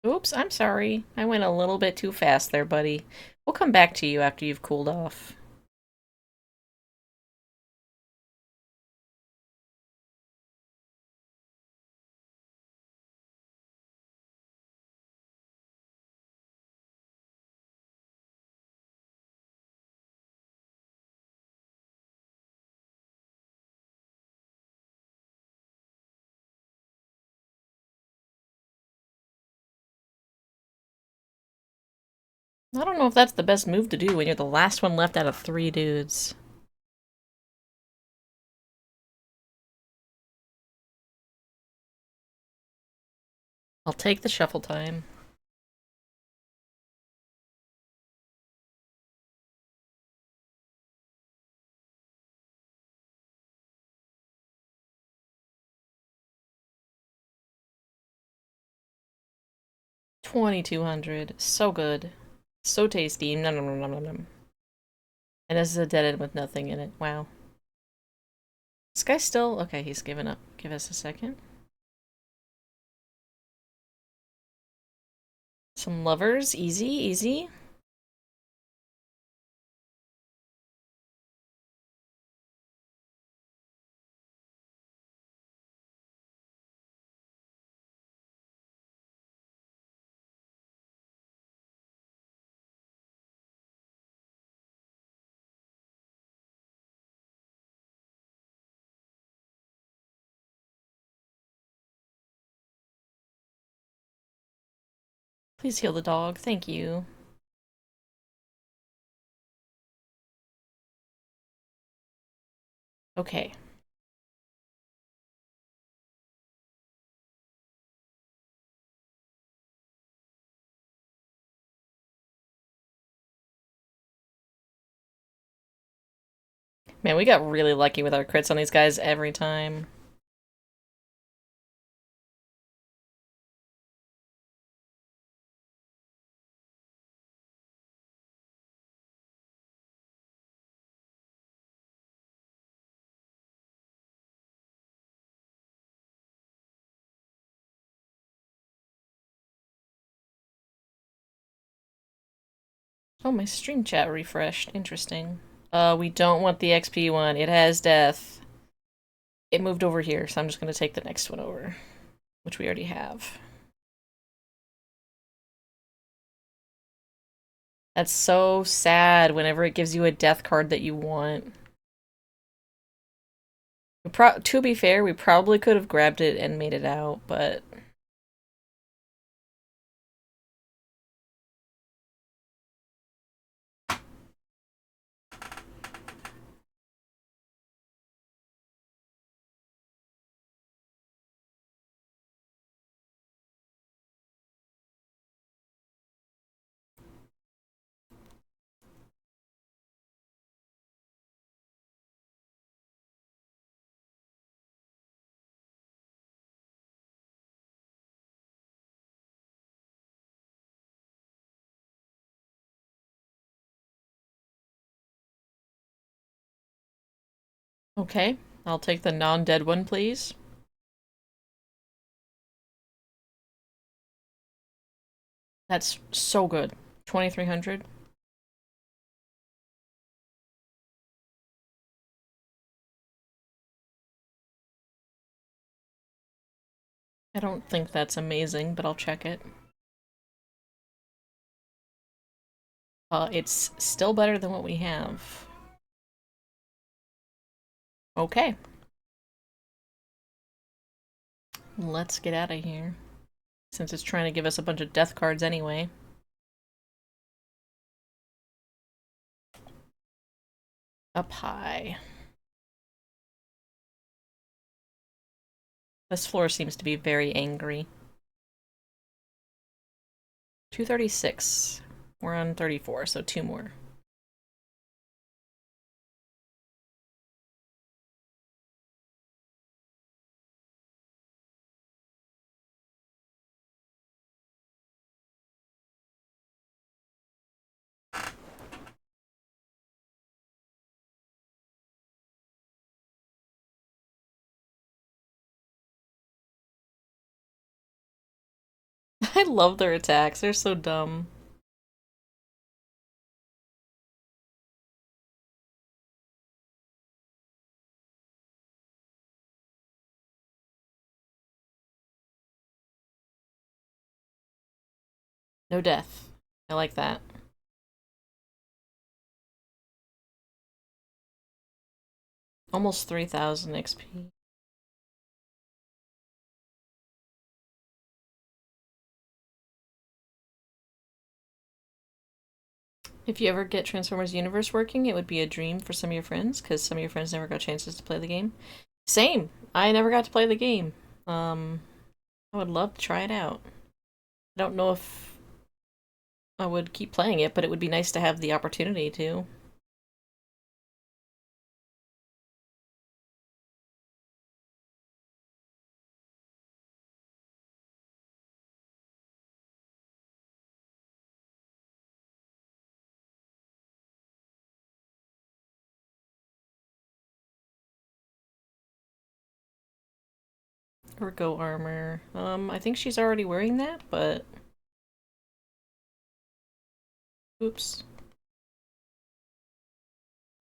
Speaker 1: Oops, I'm sorry. I went a little bit too fast there, buddy. We'll come back to you after you've cooled off. I don't know if that's the best move to do when you're the last one left out of 3 dudes. I'll take the shuffle time. $2,200. So good. So tasty. Nom nom nom nom nom. And this is a dead end with nothing in it. Wow. This guy's still... Okay, he's given up. Give us a second. Some lovers. Easy, easy. Please heal the dog. Thank you. Okay. Man, we got really lucky with our crits on these guys every time. Oh, my stream chat refreshed. Interesting. We don't want the XP one. It has death. It moved over here, so I'm just going to take the next one over, which we already have. That's so sad whenever it gives you a death card that you want. To be fair, we probably could have grabbed it and made it out, but... Okay, I'll take the non-dead one, please. That's so good. 2,300. I don't think that's amazing, but I'll check it. It's still better than what we have. Okay. Let's get out of here. Since it's trying to give us a bunch of death cards anyway. Up high. This floor seems to be very angry. 236. We're on 34, so 2 more. I love their attacks. They're so dumb. No death. I like that. Almost 3,000 XP. If you ever get Transformers Universe working, it would be a dream for some of your friends, because some of your friends never got chances to play the game. Same! I never got to play the game. I would love to try it out. I don't know if I would keep playing it, but it would be nice to have the opportunity to. Ergo armor. I think she's already wearing that, but... Oops.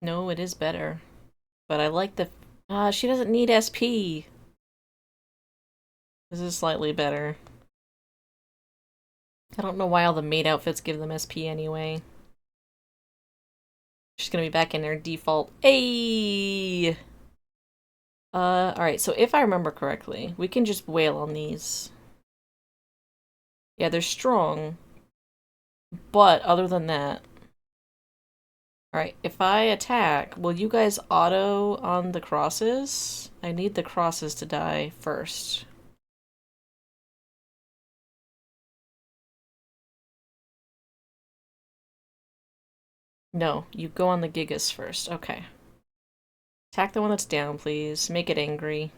Speaker 1: No, it is better. But I like the... she doesn't need SP! This is slightly better. I don't know why all the maid outfits give them SP anyway. She's gonna be back in their default. Ayy! Alright, so if I remember correctly, we can just wail on these. Yeah, they're strong. But other than that... Alright, if I attack, will you guys auto on the crosses? I need the crosses to die first. No, you go on the Gigas first. Okay. Attack the one that's down, please. Make it angry.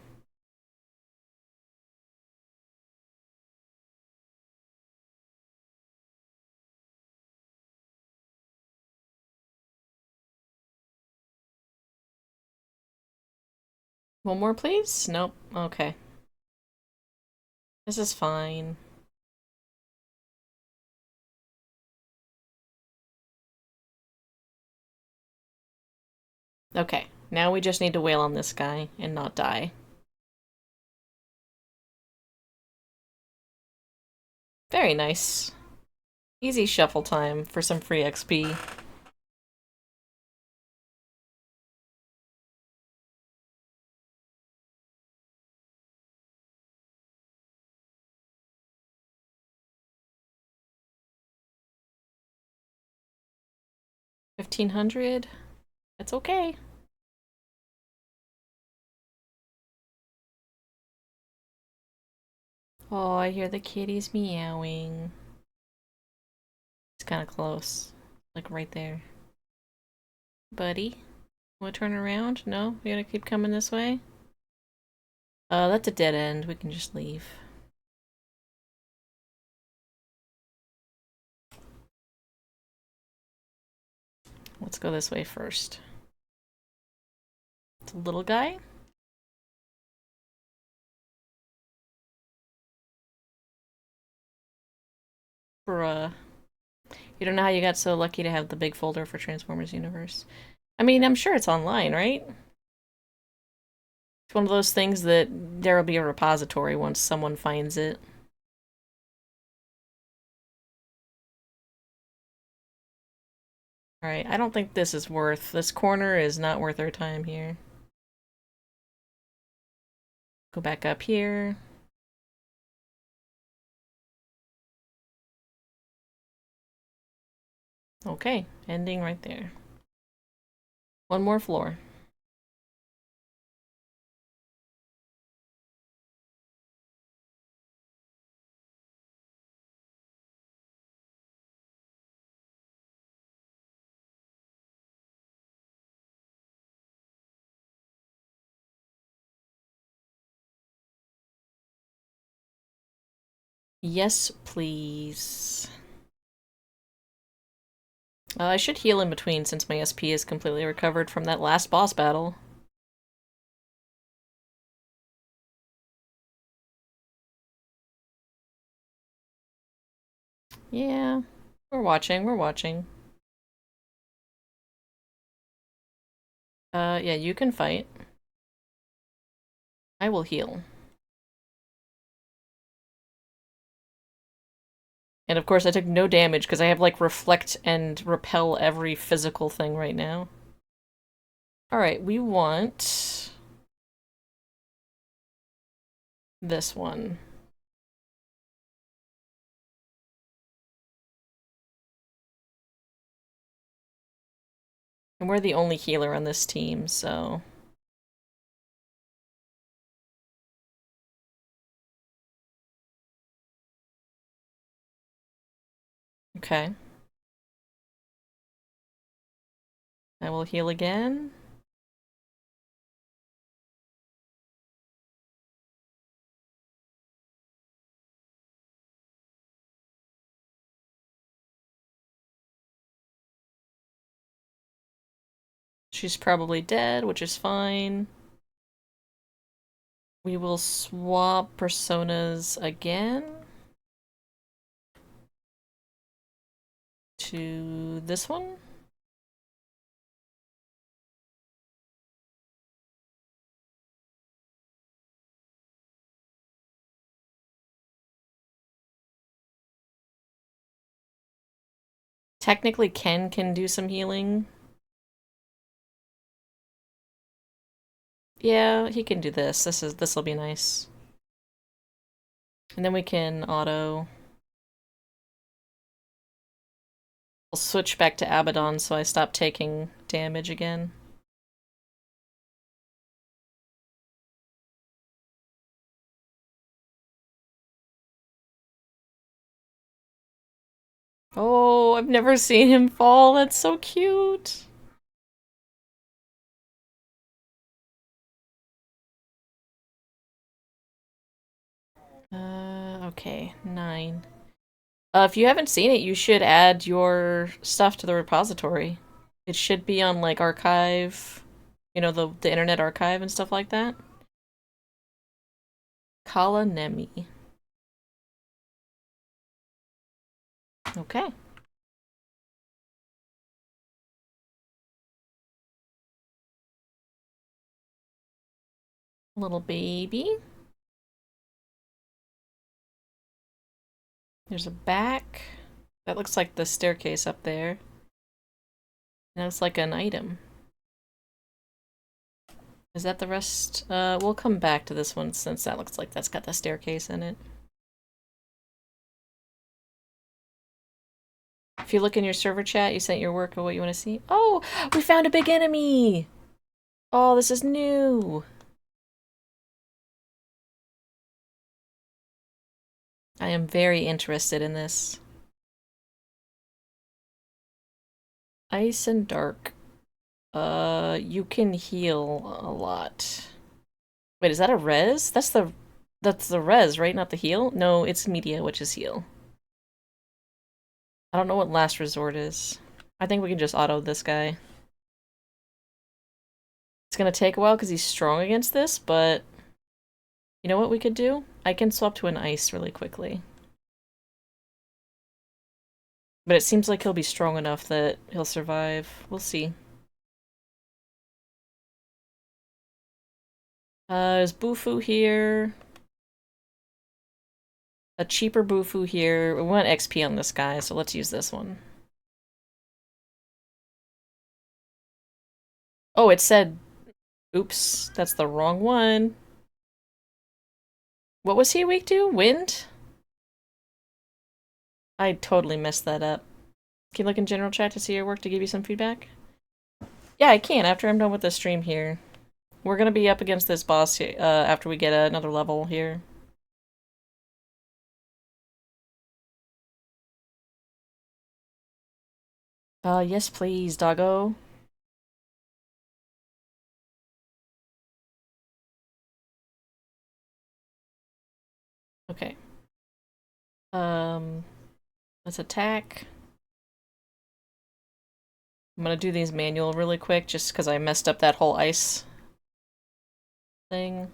Speaker 1: One more, please? Nope. Okay. This is fine. Okay, now we just need to wail on this guy and not die. Very nice. Easy shuffle time for some free XP. $1,500? It's okay. Oh, I hear the kitties meowing. It's kind of close. Like right there. Buddy? Wanna turn around? No? You gotta keep coming this way? That's a dead end. We can just leave. Let's go this way first. It's a little guy? Bruh. You don't know how you got so lucky to have the big folder for Transformers Universe. I mean, I'm sure it's online, right? It's one of those things that there'll be a repository once someone finds it. Alright, I don't think this is worth... This corner is not worth our time here. Go back up here. Okay, ending right there. One more floor. Yes, please. I should heal in between since my SP is completely recovered from that last boss battle. Yeah, we're watching, we're watching. Yeah, you can fight. I will heal. And of course I took no damage because I have like reflect and repel every physical thing right now. Alright, we want this one. And we're the only healer on this team, so... Okay. I will heal again. She's probably dead, which is fine. We will swap personas again. To this one. Technically Ken can do some healing. Yeah, he can do this. This'll be nice. And then we can auto. I'll switch back to Abaddon so I stop taking damage again. Oh, I've never seen him fall. That's so cute. Okay, 9. If you haven't seen it, you should add your stuff to the repository. It should be on, like, archive, you know, the internet archive and stuff like that. Kalanemi. Okay. Little baby. There's a back. That looks like the staircase up there. That looks like an item. Is that the rest? We'll come back to this one since that looks like that's got the staircase in it. If you look in your server chat, you sent your work of what you want to see. Oh, we found a big enemy! Oh, this is new! I am very interested in this. Ice and dark. You can heal a lot. Wait, is that a res? That's the res, right? Not the heal? No, it's media, which is heal. I don't know what last resort is. I think we can just auto this guy. It's gonna take a while because he's strong against this, but you know what we could do? I can swap to an ice really quickly. But it seems like he'll be strong enough that he'll survive. We'll see. Is Bufu here? A cheaper Bufu here. We want XP on this guy, so let's use this one. Oh, it said... Oops, that's the wrong one. What was he weak to? Wind? I totally messed that up. Can you look in general chat to see your work to give you some feedback? Yeah, I can after I'm done with the stream here. We're gonna be up against this boss here, after we get another level here. Yes please, doggo. Okay. Let's attack. I'm gonna do these manual really quick just because I messed up that whole ice thing.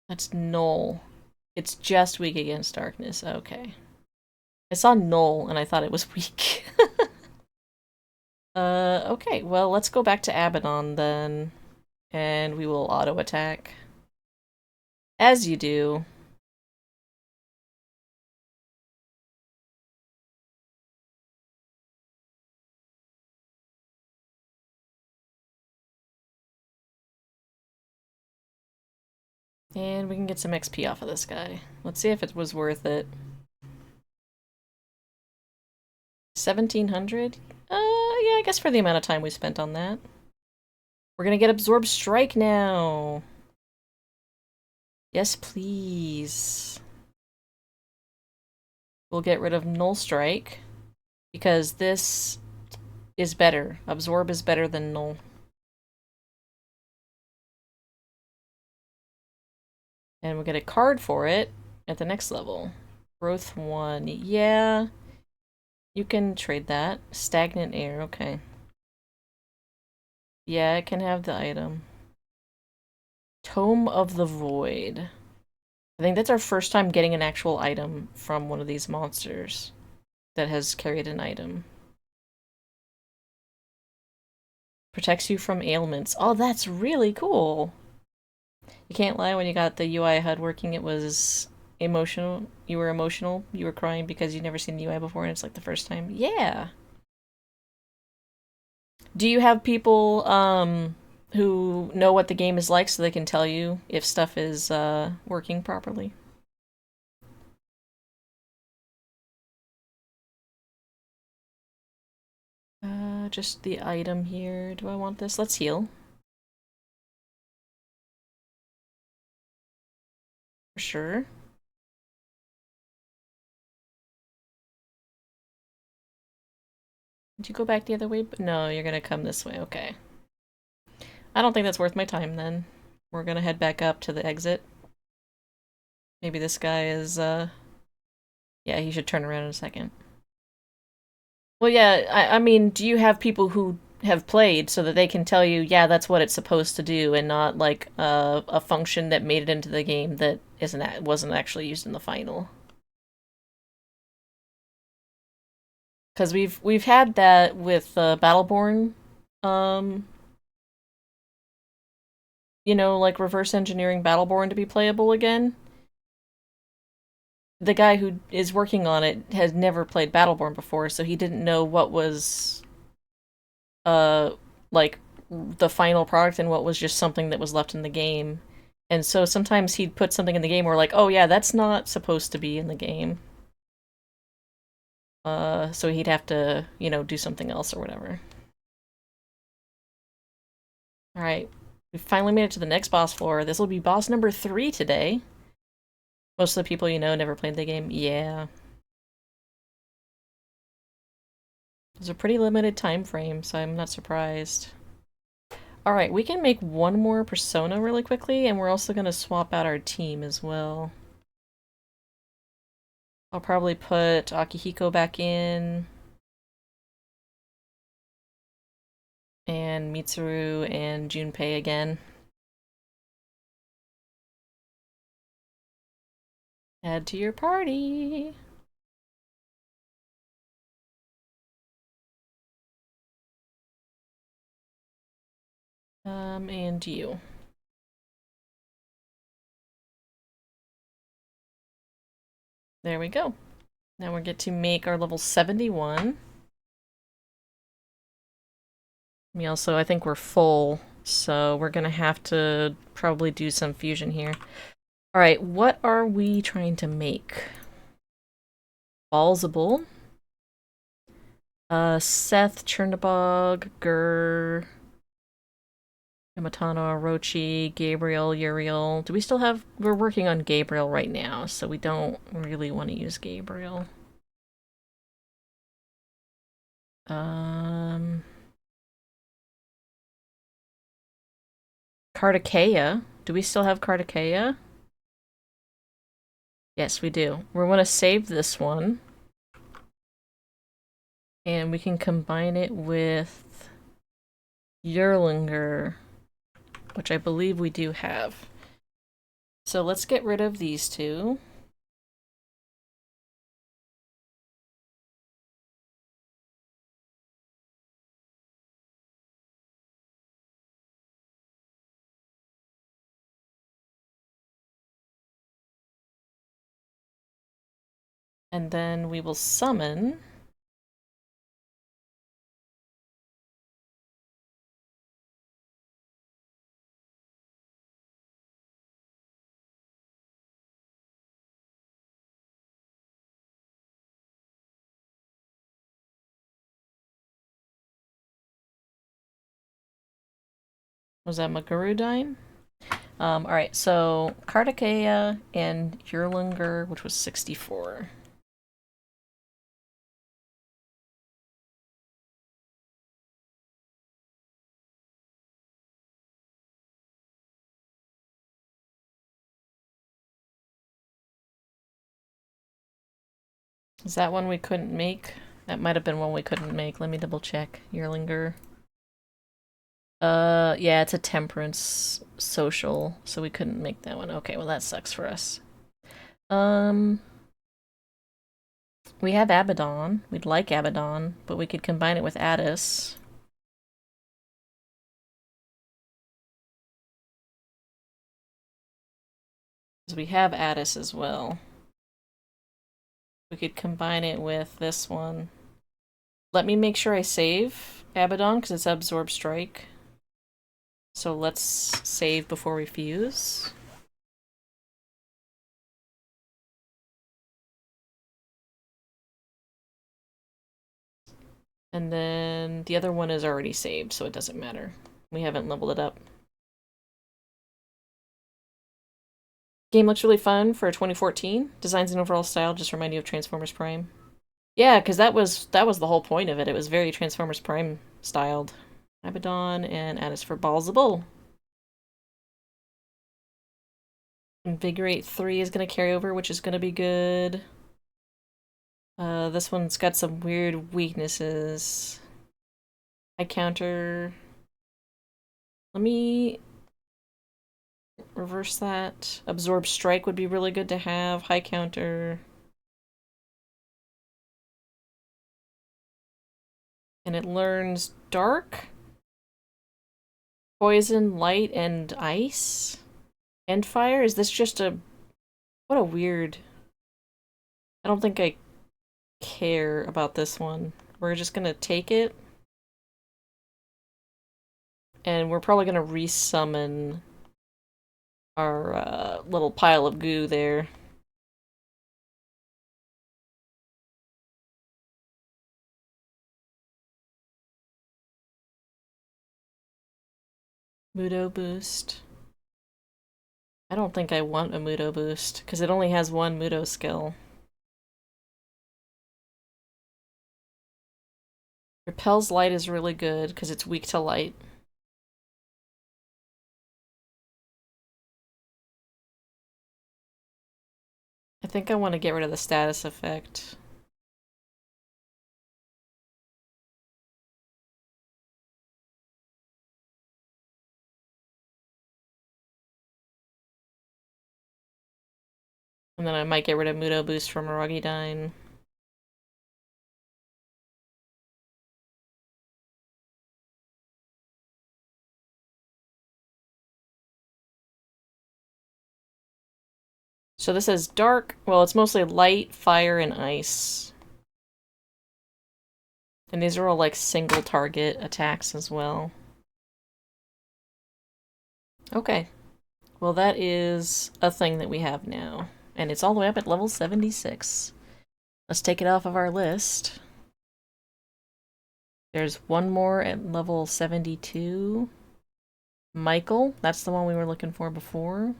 Speaker 1: That's null. It's just weak against darkness. Okay. I saw null and I thought it was weak. Okay. Well, let's go back to Abaddon then. And we will auto attack. As you do. And we can get some XP off of this guy. Let's see if it was worth it. 1700? Yeah, I guess for the amount of time we spent on that. We're gonna get Absorb Strike now! Yes, please. We'll get rid of Null Strike, because this is better. Absorb is better than Null. And we'll get a card for it at the next level. Growth 1. Yeah. You can trade that. Stagnant Air, okay. Yeah, it can have the item. Tome of the Void. I think that's our first time getting an actual item from one of these monsters that has carried an item. Protects you from ailments. Oh, that's really cool! You can't lie, when you got the UI HUD working, it was emotional. You were emotional. You were crying because you'd never seen the UI before and it's like the first time. Yeah! Do you have people, who know what the game is like so they can tell you if stuff is, working properly? Just the item here. Do I want this? Let's heal. For sure. Did you go back the other way? No, you're gonna come this way. Okay. I don't think that's worth my time then. We're gonna head back up to the exit. Maybe this guy is, yeah, he should turn around in a second. Well, yeah, I mean, do you have people who have played so that they can tell you, yeah, that's what it's supposed to do, and not like a function that made it into the game that wasn't actually used in the final? Because we've had that with Battleborn, um, you know, like reverse engineering Battleborn to be playable again. The guy who is working on it has never played Battleborn before, so he didn't know what was like the final product and what was just something that was left in the game. And so sometimes he'd put something in the game where like, oh yeah, that's not supposed to be in the game. So he'd have to, you know, do something else or whatever. Alright. We finally made it to the next boss floor. This will be boss number 3 today. Most of the people you know never played the game. Yeah. There's a pretty limited time frame, so I'm not surprised. Alright, we can make one more persona really quickly, and we're also going to swap out our team as well. I'll probably put Akihiko back in. And Mitsuru and Junpei again. Add to your party! And you. There we go. Now we get to make our level 71. We also, I think we're full, so we're gonna have to probably do some fusion here. Alright, what are we trying to make? Balsable. Seth, Chernabog, Gur, Yamatano, Orochi, Gabriel, Uriel. Do we still have... We're working on Gabriel right now, so we don't really want to use Gabriel. Kartikeya. Do we still have Kartikeya? Yes, we do. We want to save this one. And we can combine it with Yerlinger, which I believe we do have. So let's get rid of these two. And then we will summon was that Magarudine? Alright, so Kartikeya and Yerlinger, which was 64. Is that one we couldn't make? That might have been one we couldn't make. Let me double check. Yerlinger. Yeah, it's a temperance social, so we couldn't make that one. Okay, well that sucks for us. We have Abaddon. We'd like Abaddon, but we could combine it with Addis. Because we have Addis as well. We could combine it with this one. Let me make sure I save Abaddon, because it's Absorb Strike. So let's save before we fuse. And then the other one is already saved, so it doesn't matter. We haven't leveled it up. Game looks really fun for 2014. Designs and overall style just remind you of Transformers Prime. Yeah, because that was the whole point of it. It was very Transformers Prime styled. Abaddon and Addis for Balsable. Invigorate 3 is going to carry over, which is going to be good. This one's got some weird weaknesses. High counter. Let me reverse that. Absorb Strike would be really good to have. High counter. And it learns Dark? Poison, light, and ice? And fire? Is this just a... What a weird... I don't think I care about this one. We're just gonna take it. And we're probably gonna resummon our little pile of goo there. Mudo boost. I don't think I want a Mudo boost, because it only has one Mudo skill. Repels light is really good, because it's weak to light. I think I want to get rid of the status effect. And then I might get rid of Mudo boost from Aragidine. So this is dark. Well, it's mostly light, fire, and ice. And these are all like single target attacks as well. Okay. Well, that is a thing that we have now. And it's all the way up at level 76. Let's take it off of our list. There's one more at level 72. Michael, that's the one we were looking for before.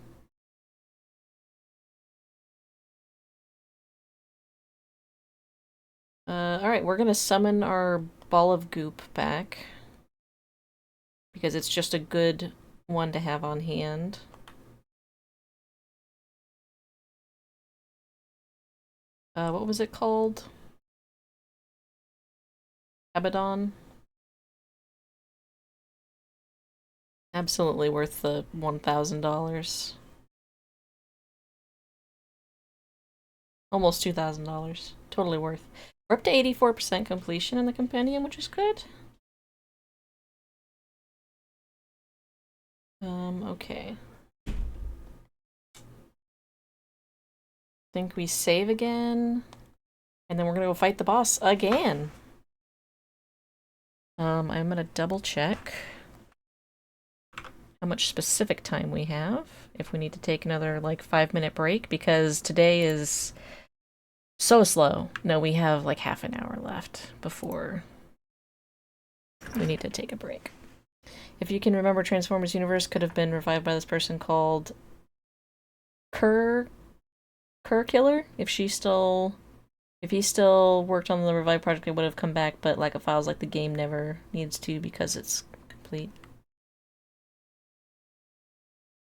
Speaker 1: Alright, we're gonna summon our ball of goop back. Because it's just a good one to have on hand. What was it called? Abaddon? Absolutely worth the $1,000. Almost $2,000. Totally worth. We're up to 84% completion in the compendium, which is good. Okay. Think we save again. And then we're gonna go fight the boss again. I'm gonna double check how much specific time we have. If we need to take another, like, 5-minute break, because today is so slow. No, we have, like, half an hour left before we need to take a break. If you can remember, Transformers Universe could have been revived by this person called Kerr Killer. If he still worked on the Revive project, it would have come back, but like a files like the game never needs to because it's complete.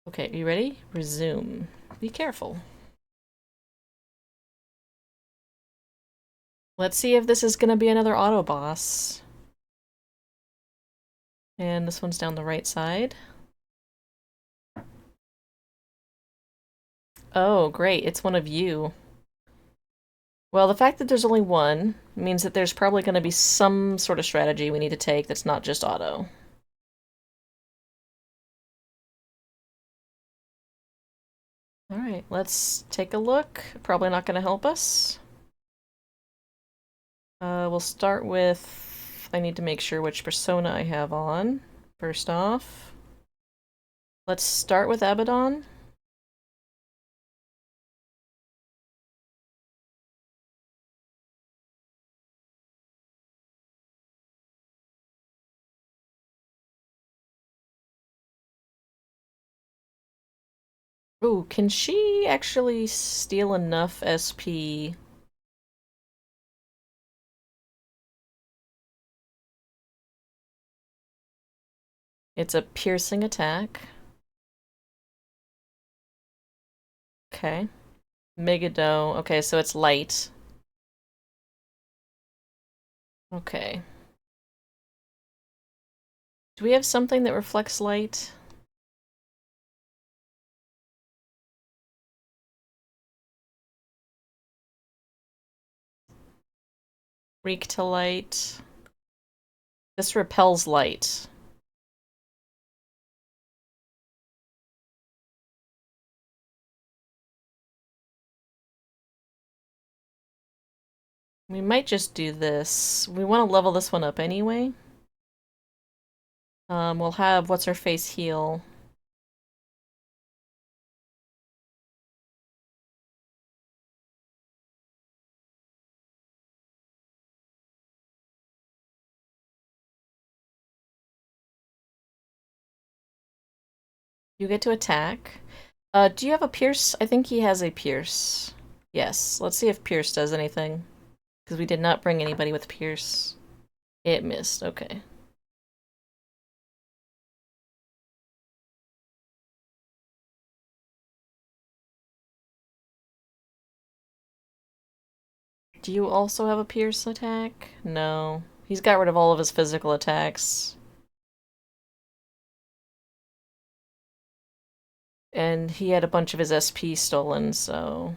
Speaker 1: Okay, are you ready? Resume. Be careful. Let's see if this is gonna be another auto boss. And this one's down the right side. Oh, great, it's one of you. Well, the fact that there's only one means that there's probably going to be some sort of strategy we need to take that's not just auto. Alright, let's take a look. Probably not going to help us. We'll start with... I need to make sure which persona I have on. First off. Let's start with Abaddon. Ooh, can she actually steal enough SP? It's a piercing attack. Okay. Megado. Okay, so it's light. Okay. Do we have something that reflects light? Reek to light. This repels light. We might just do this. We want to level this one up anyway. We'll have what's-her-face heal. You get to attack. Do you have a Pierce? I think he has a Pierce. Yes. Let's see if Pierce does anything. Because we did not bring anybody with Pierce. It missed. Okay. Do you also have a Pierce attack? No. He's got rid of all of his physical attacks. And he had a bunch of his SP stolen, so...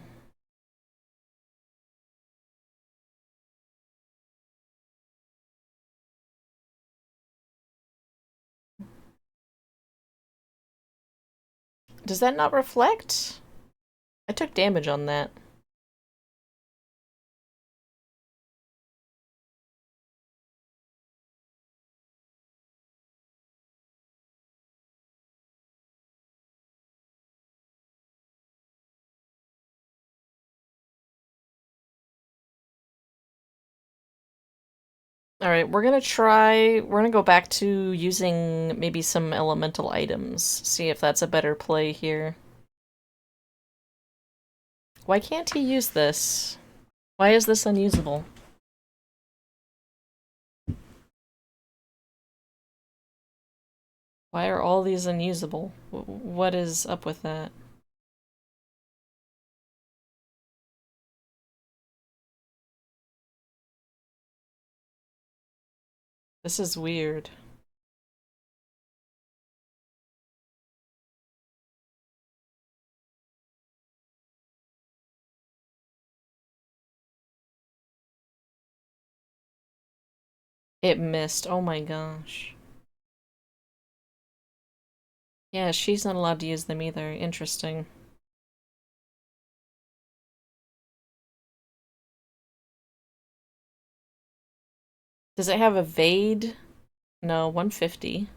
Speaker 1: Does that not reflect? I took damage on that. Alright, we're gonna go back to using maybe some elemental items. See if that's a better play here. Why can't he use this? Why is this unusable? Why are all these unusable? What is up with that? This is weird. It missed. Oh my gosh. Yeah, she's not allowed to use them either. Interesting. Does it have evade? No, 150.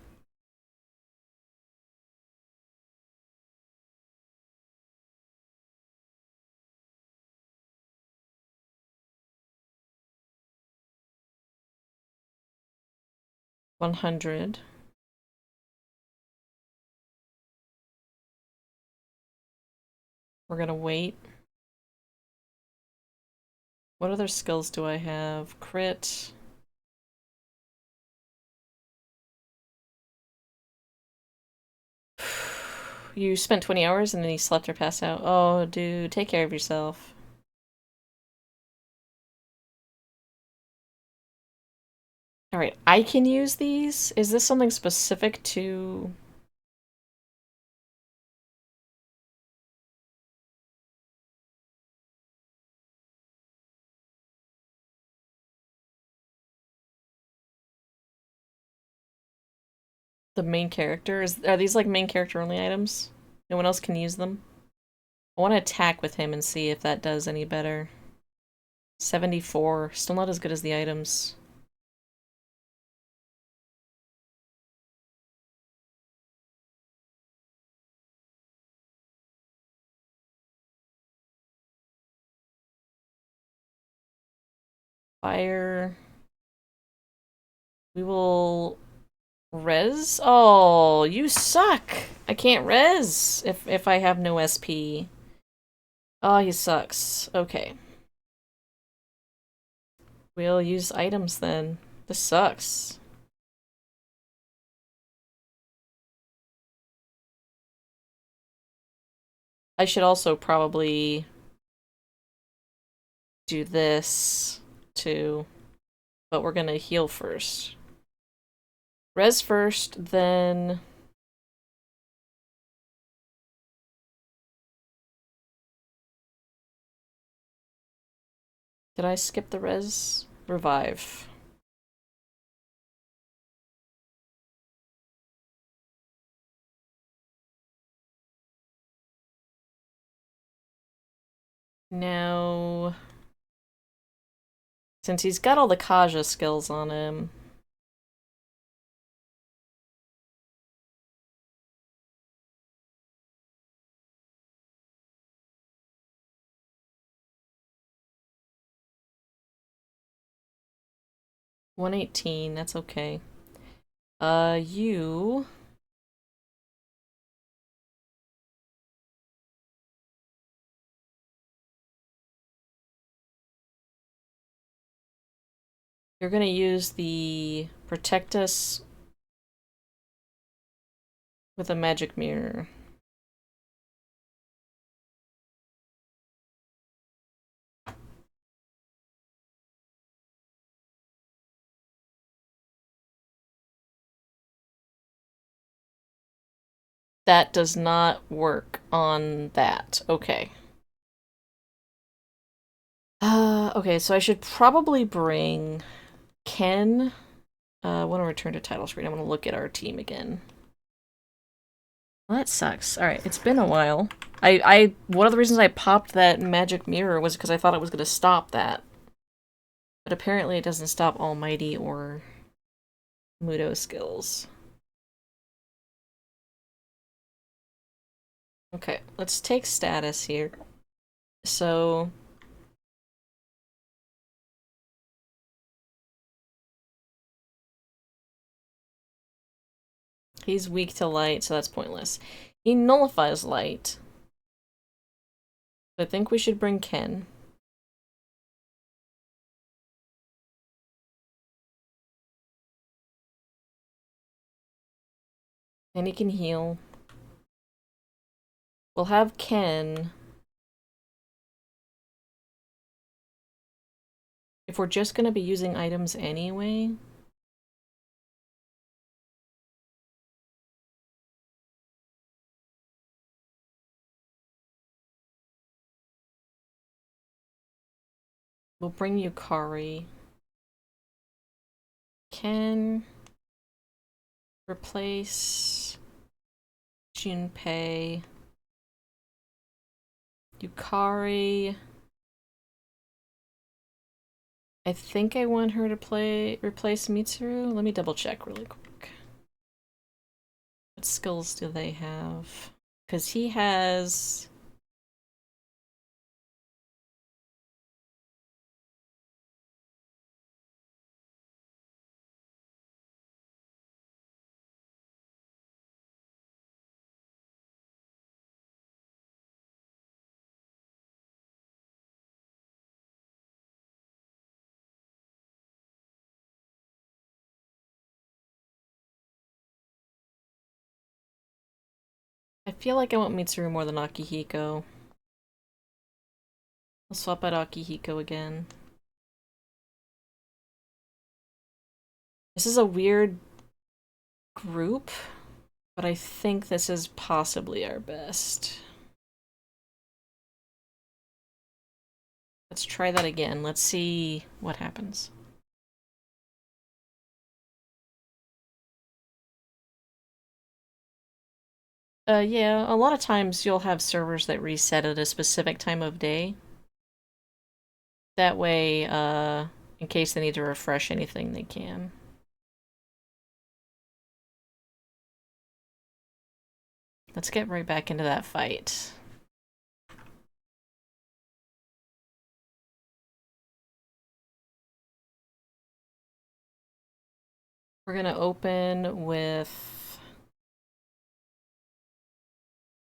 Speaker 1: $100. We're gonna wait. What other skills do I have? Crit. You spent 20 hours and then you slept or passed out. Oh, dude, take care of yourself. Alright, I can use these? Is this something specific to... the main character? Are these like main character only items? No one else can use them? I want to attack with him and see if that does any better. 74. Still not as good as the items. Fire. We will res? Oh, you suck! I can't res if I have no SP. Oh, he sucks. Okay. We'll use items then. This sucks. I should also probably do this too, but we're gonna heal first. Res first, then... Did I skip the res? Revive. Now... Since he's got all the Kaja skills on him. $118, that's okay. You... You're gonna use the Protect Us with a magic mirror. That does not work on that. Okay. Okay, so I should probably bring Ken. I want to return to title screen. I want to look at our team again. Well, that sucks. Alright, it's been a while. One of the reasons I popped that magic mirror was because I thought it was going to stop that. But apparently it doesn't stop Almighty or Mudo skills. Okay, let's take status here. So... he's weak to light, so that's pointless. He nullifies light. I think we should bring Ken. And he can heal. We'll have Ken. If we're just gonna be using items anyway... we'll bring you Kari. Ken... replace... Junpei... Yukari... I think I want her to replace Mitsuru. Let me double check really quick. What skills do they have? Because he has... I feel like I want Mitsuru more than Akihiko. I'll swap out Akihiko again. This is a weird group, but I think this is possibly our best. Let's try that again. Let's see what happens. Yeah, a lot of times you'll have servers that reset at a specific time of day. That way, in case they need to refresh anything, they can. Let's get right back into that fight. We're gonna open with...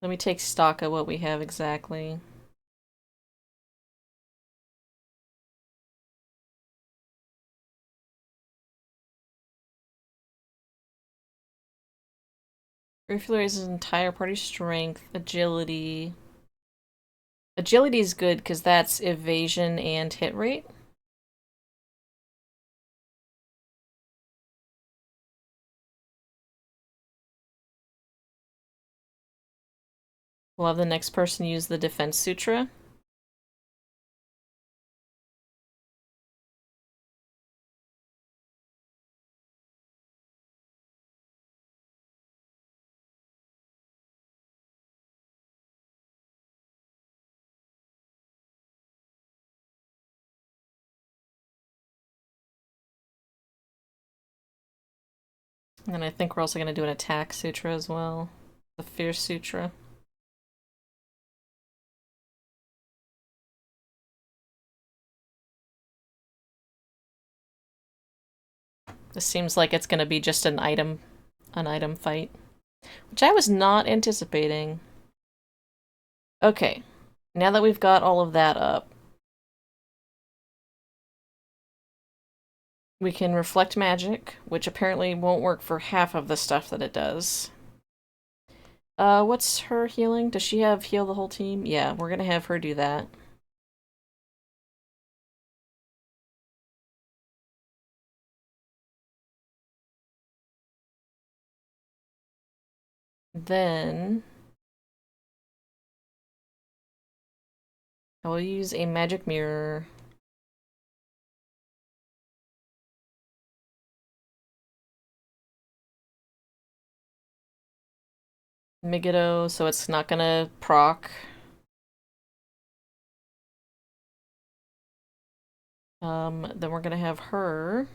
Speaker 1: let me take stock of what we have exactly. Briefly raises entire party strength, agility. Agility is good because that's evasion and hit rate. We'll have the next person use the Defense Sutra. And then I think we're also going to do an attack sutra as well. The Fierce Sutra. This seems like it's going to be just an item fight, which I was not anticipating. Okay, now that we've got all of that up, we can reflect magic, which apparently won't work for half of the stuff that it does. What's her healing? Does she have heal the whole team? Yeah, we're gonna have her do that. Then I will use a magic mirror. Megiddo, so it's not gonna proc. Then we're gonna have her.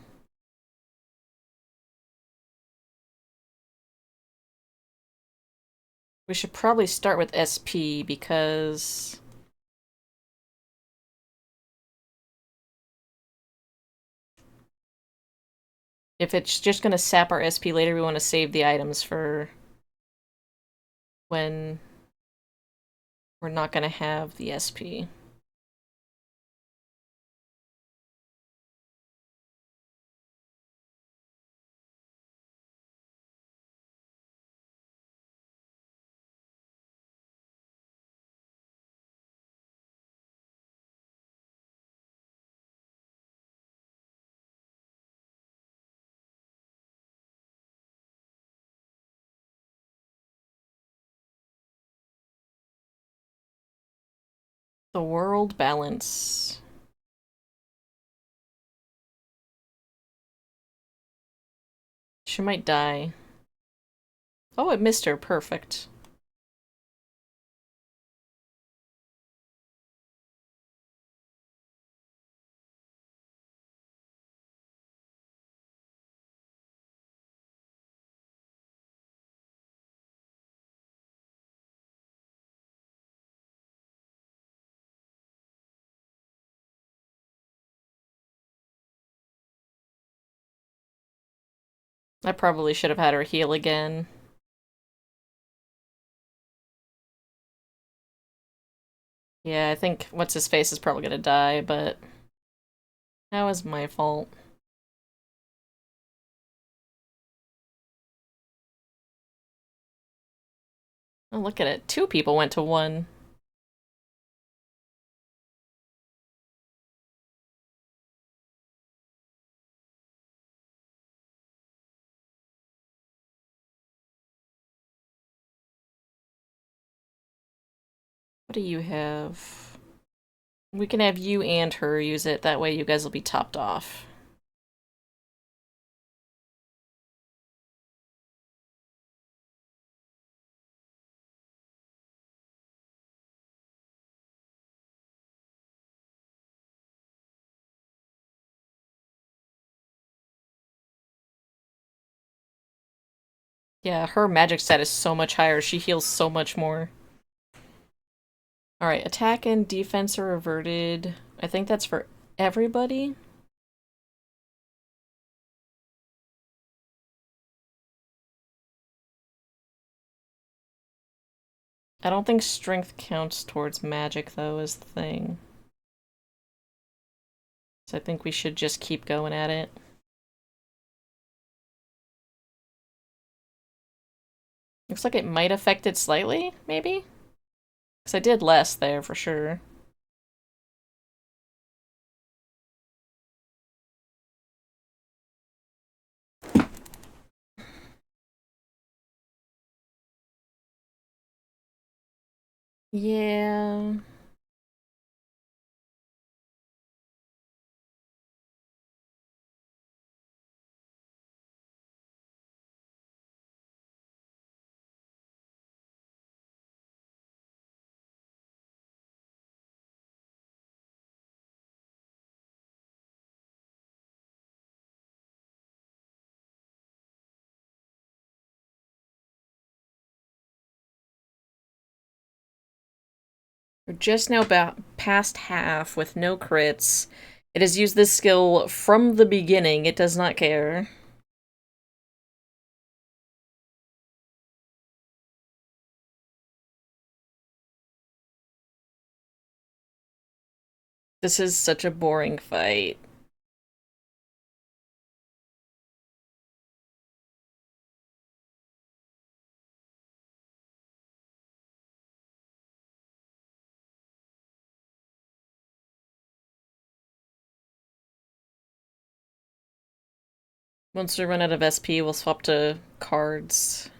Speaker 1: We should probably start with SP because if it's just gonna sap our SP later, we want to save the items for when we're not gonna have the SP. The world balance. She might die. Oh, it missed her. Perfect. I probably should have had her heal again. Yeah, I think what's his face is probably gonna die, but that was my fault. Oh, look at it. Two people went to one. What do you have? We can have you and her use it. That way you guys will be topped off. Yeah, her magic stat is so much higher. She heals so much more. Alright, attack and defense are reverted. I think that's for everybody. I don't think strength counts towards magic, though, is the thing. So I think we should just keep going at it. Looks like it might affect it slightly, maybe? Because I did less there, for sure. Yeah. We're just now about past half with no crits. It has used this skill from the beginning. It does not care. This is such a boring fight. Once we run out of SP, we'll swap to cards.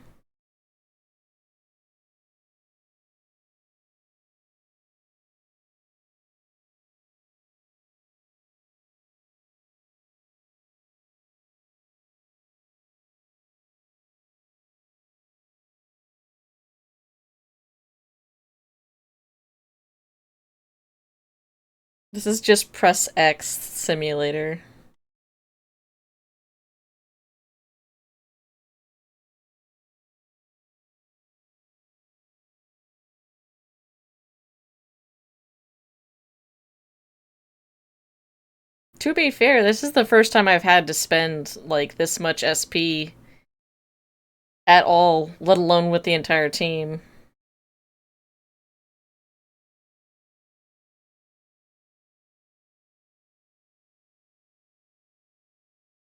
Speaker 1: This is just press X simulator. To be fair, this is the first time I've had to spend, like, this much SP at all, let alone with the entire team.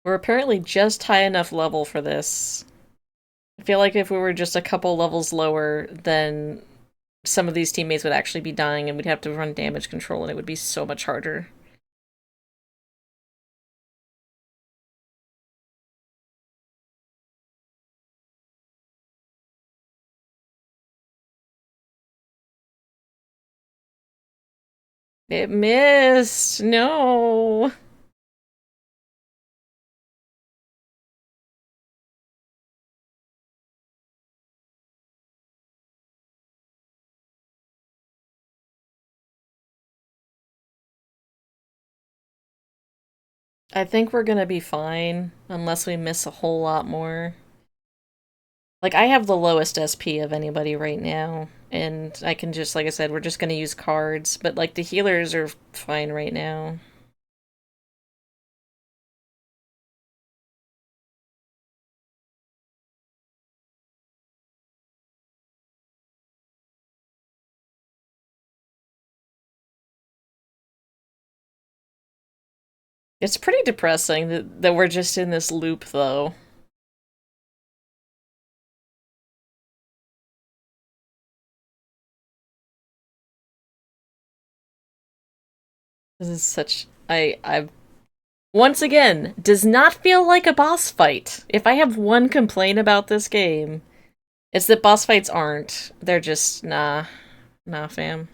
Speaker 1: We're apparently just high enough level for this. I feel like if we were just a couple levels lower, then some of these teammates would actually be dying and we'd have to run damage control and it would be so much harder. It missed! No! I think we're gonna be fine, unless we miss a whole lot more. Like, I have the lowest SP of anybody right now, and I can just, like I said, we're just gonna use cards, but, like, the healers are fine right now. It's pretty depressing that we're just in this loop, though. This is such... I once again, does not feel like a boss fight. If I have one complaint about this game, it's that boss fights aren't. They're just, nah. Nah, fam.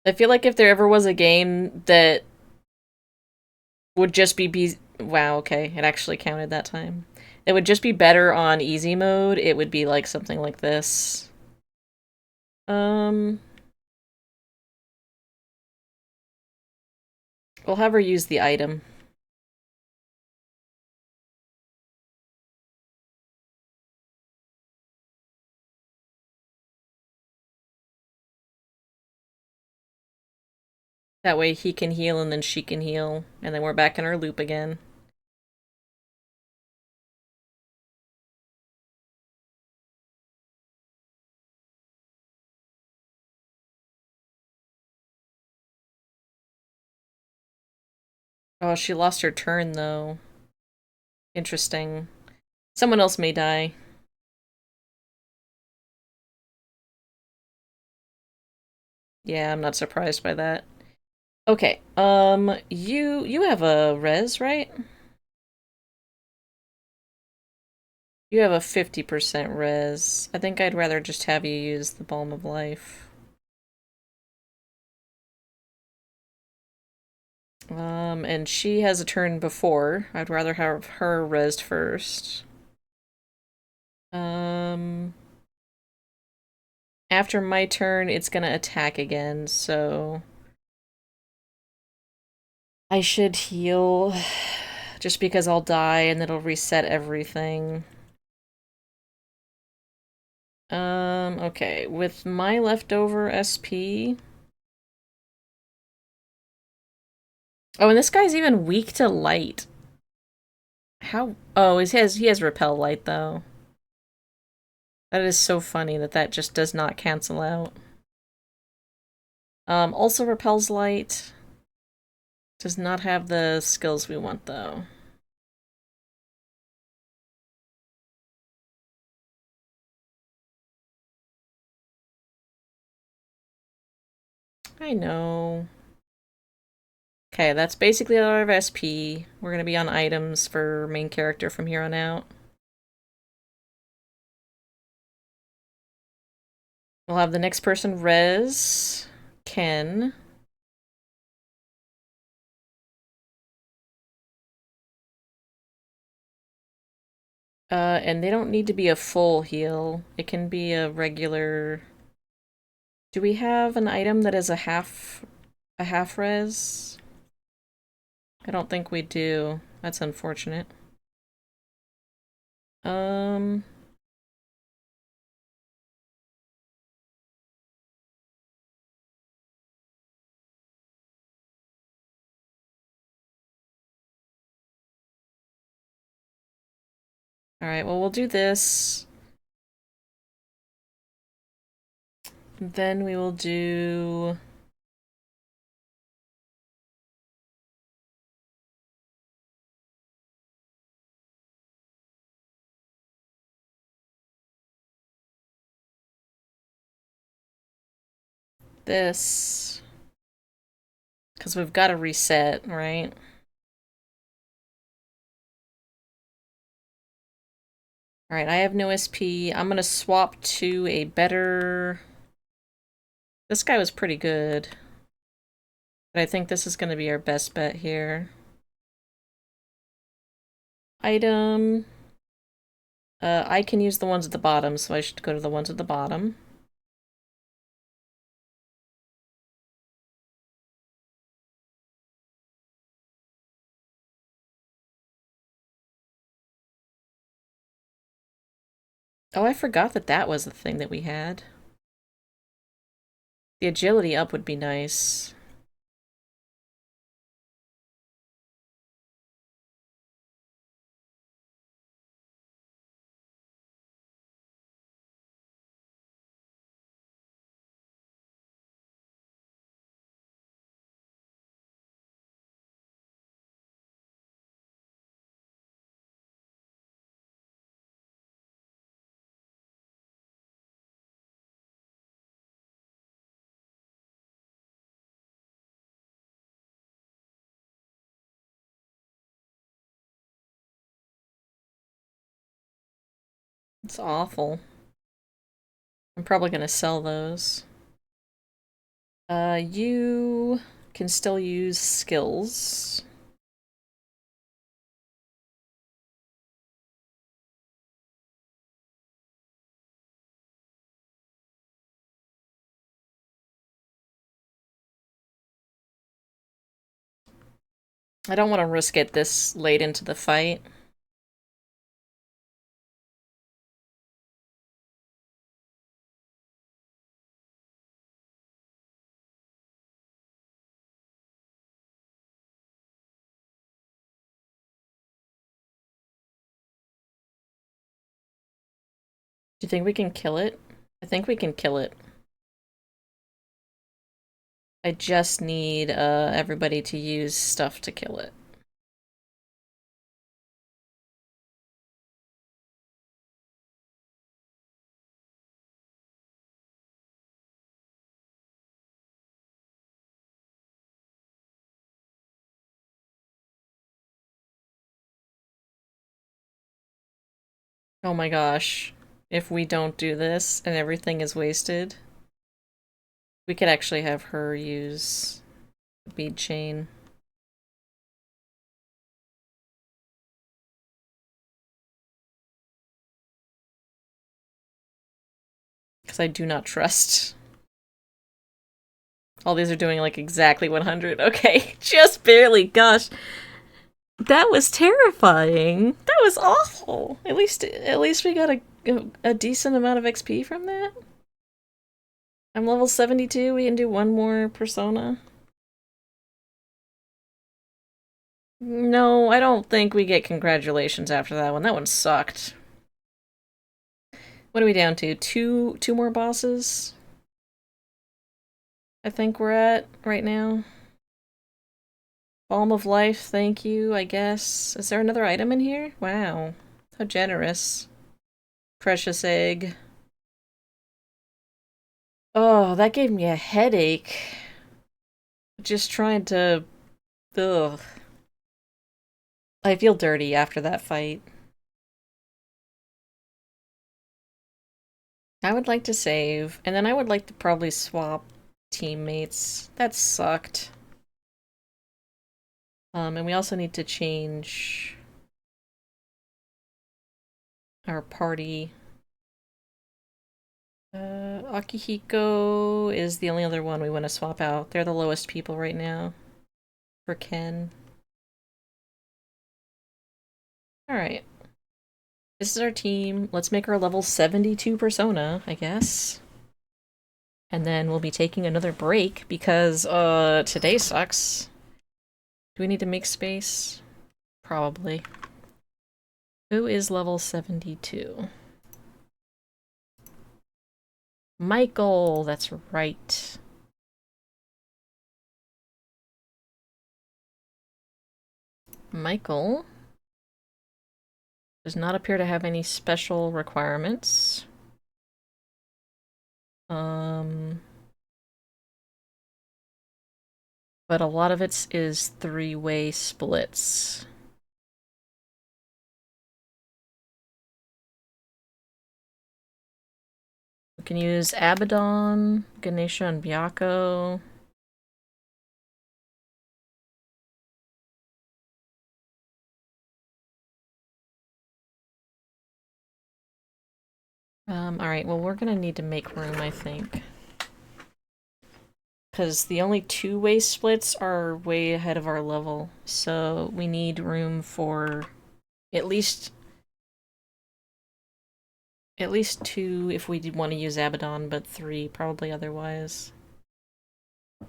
Speaker 1: I feel like if there ever was a game that would just be wow, okay, it actually counted that time. It would just be better on easy mode, it would be like something like this. Um, we'll have her use the item. That way he can heal and then she can heal, and then we're back in our loop again. Oh, she lost her turn though. Interesting. Someone else may die. Yeah, I'm not surprised by that. Okay, you have a res, right? You have a 50% res. I think I'd rather just have you use the Balm of Life. And she has a turn before. I'd rather have her resed first. Um, after my turn, it's gonna attack again, so... I should heal just because I'll die and it'll reset everything. Okay, with my leftover SP... Oh, and this guy's even weak to light. How? Oh, he has repel light, though. That is so funny that that just does not cancel out. Also repels light. Does not have the skills we want, though. I know. Okay, that's basically all of SP. We're gonna be on items for main character from here on out. We'll have the next person res Ken. And they don't need to be a full heal. It can be a regular... Do we have an item that is a half res? I don't think we do. That's unfortunate. Um... Alright, well, we'll do this. Then we will do... this. Because we've got to reset, right? Alright, I have no SP. I'm gonna swap to a better... This guy was pretty good. But I think this is gonna be our best bet here. Item... I can use the ones at the bottom, so I should go to the ones at the bottom. Oh, I forgot that that was the thing that we had. The agility up would be nice. It's awful. I'm probably gonna sell those. You can still use skills. I don't want to risk it this late into the fight. Do you think we can kill it? I think we can kill it. I just need everybody to use stuff to kill it. Oh my gosh. If we don't do this and everything is wasted, we could actually have her use bead chain. Because I do not trust. All these are doing like exactly 100. Okay, just barely. Gosh. That was terrifying. That was awful. At least we got a decent amount of XP from that. I'm level 72. We can do one more persona. No, I don't think we get congratulations after that one. That one sucked. What are we down to? Two more bosses? I think we're at right now. Balm of Life, thank you, I guess. Is there another item in here? Wow. How generous. Precious egg. Oh, that gave me a headache. Just trying to... Ugh. I feel dirty after that fight. I would like to save, and then I would like to probably swap teammates. That sucked. And we also need to change our party. Akihiko is the only other one we want to swap out. They're the lowest people right now. For Ken. Alright. This is our team. Let's make our level 72 persona, I guess. And then we'll be taking another break because, today sucks. Do we need to make space? Probably. Who is level 72? Michael, that's right. Michael does not appear to have any special requirements. But a lot of it is three-way splits. We can use Abaddon, Ganesha, and Byakko. Alright, well, we're gonna need to make room, I think. Because the only two-way splits are way ahead of our level, so we need room for at least two if we want to use Abaddon, but three probably otherwise.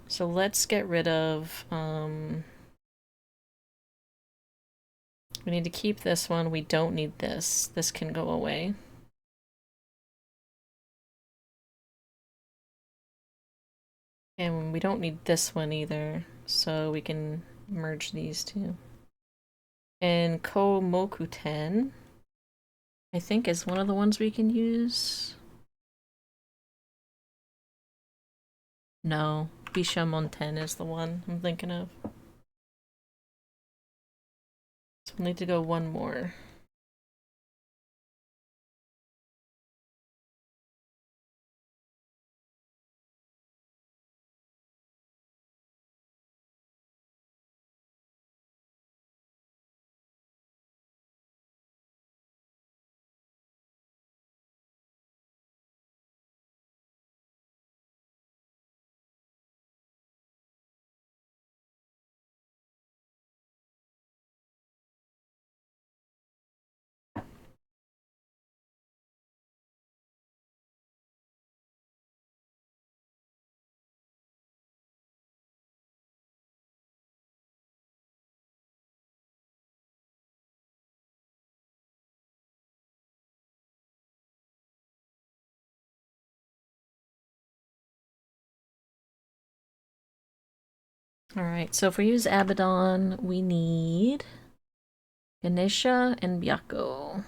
Speaker 1: So let's get rid of, we need to keep this one. We don't need this. This can go away. And we don't need this one either, so we can merge these two. And Komokuten, I think, is one of the ones we can use. No, Bishamonten is the one I'm thinking of. So we'll need to go one more. Alright, so if we use Abaddon, we need Ganesha and Byakko.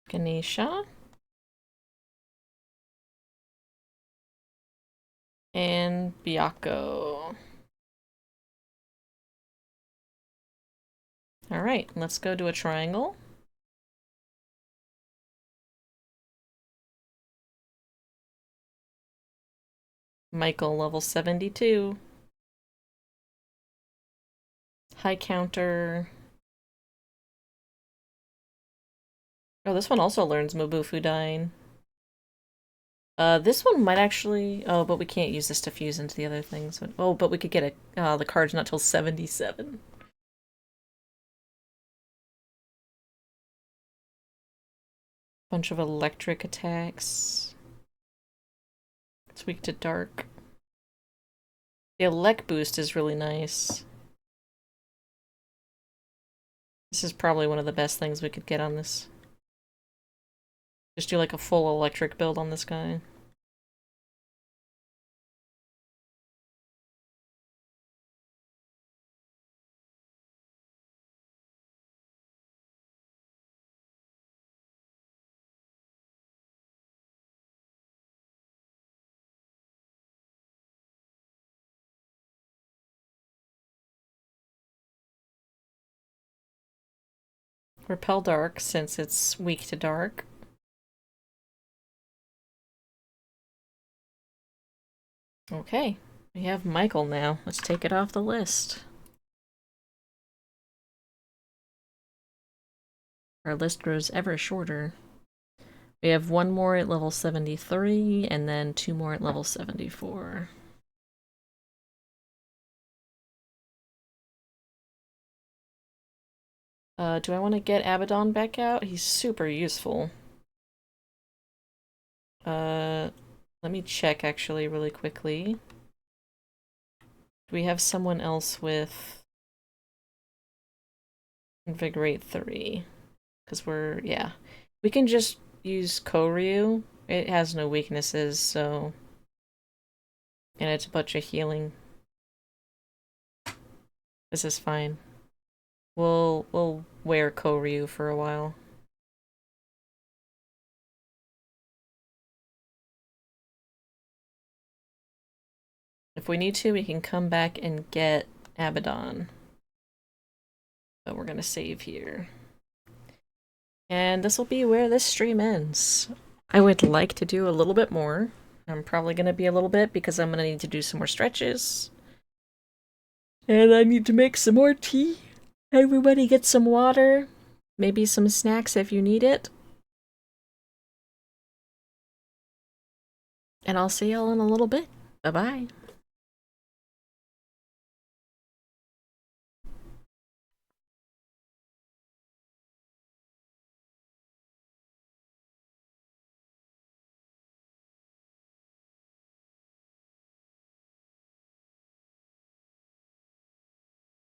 Speaker 1: Ganesha. And Byakko. Alright, let's go do a triangle. Michael, level 72. High counter. Oh, this one also learns Mobufu Dine. This one might actually... Oh, but we can't use this to fuse into the other things. Oh, but we could get a... the card's not till 77. Bunch of electric attacks. It's weak to dark. The elect boost is really nice. This is probably one of the best things we could get on this. Just do like a full electric build on this guy. Repel dark since it's weak to dark. Okay, we have Michael now. Let's take it off the list. Our list grows ever shorter. We have one more at level 73, and then two more at level 74. Do I want to get Abaddon back out? He's super useful. Let me check actually really quickly. Do we have someone else with Invigorate 3? Because yeah. We can just use Koryu. It has no weaknesses, so... And it's a bunch of healing. This is fine. We'll wear Koryu for a while. If we need to, we can come back and get Abaddon. But we're gonna save here. And this will be where this stream ends. I would like to do a little bit more. I'm probably gonna be a little bit because I'm gonna need to do some more stretches. And I need to make some more tea. Everybody get some water. Maybe some snacks if you need it. And I'll see y'all in a little bit. Bye-bye.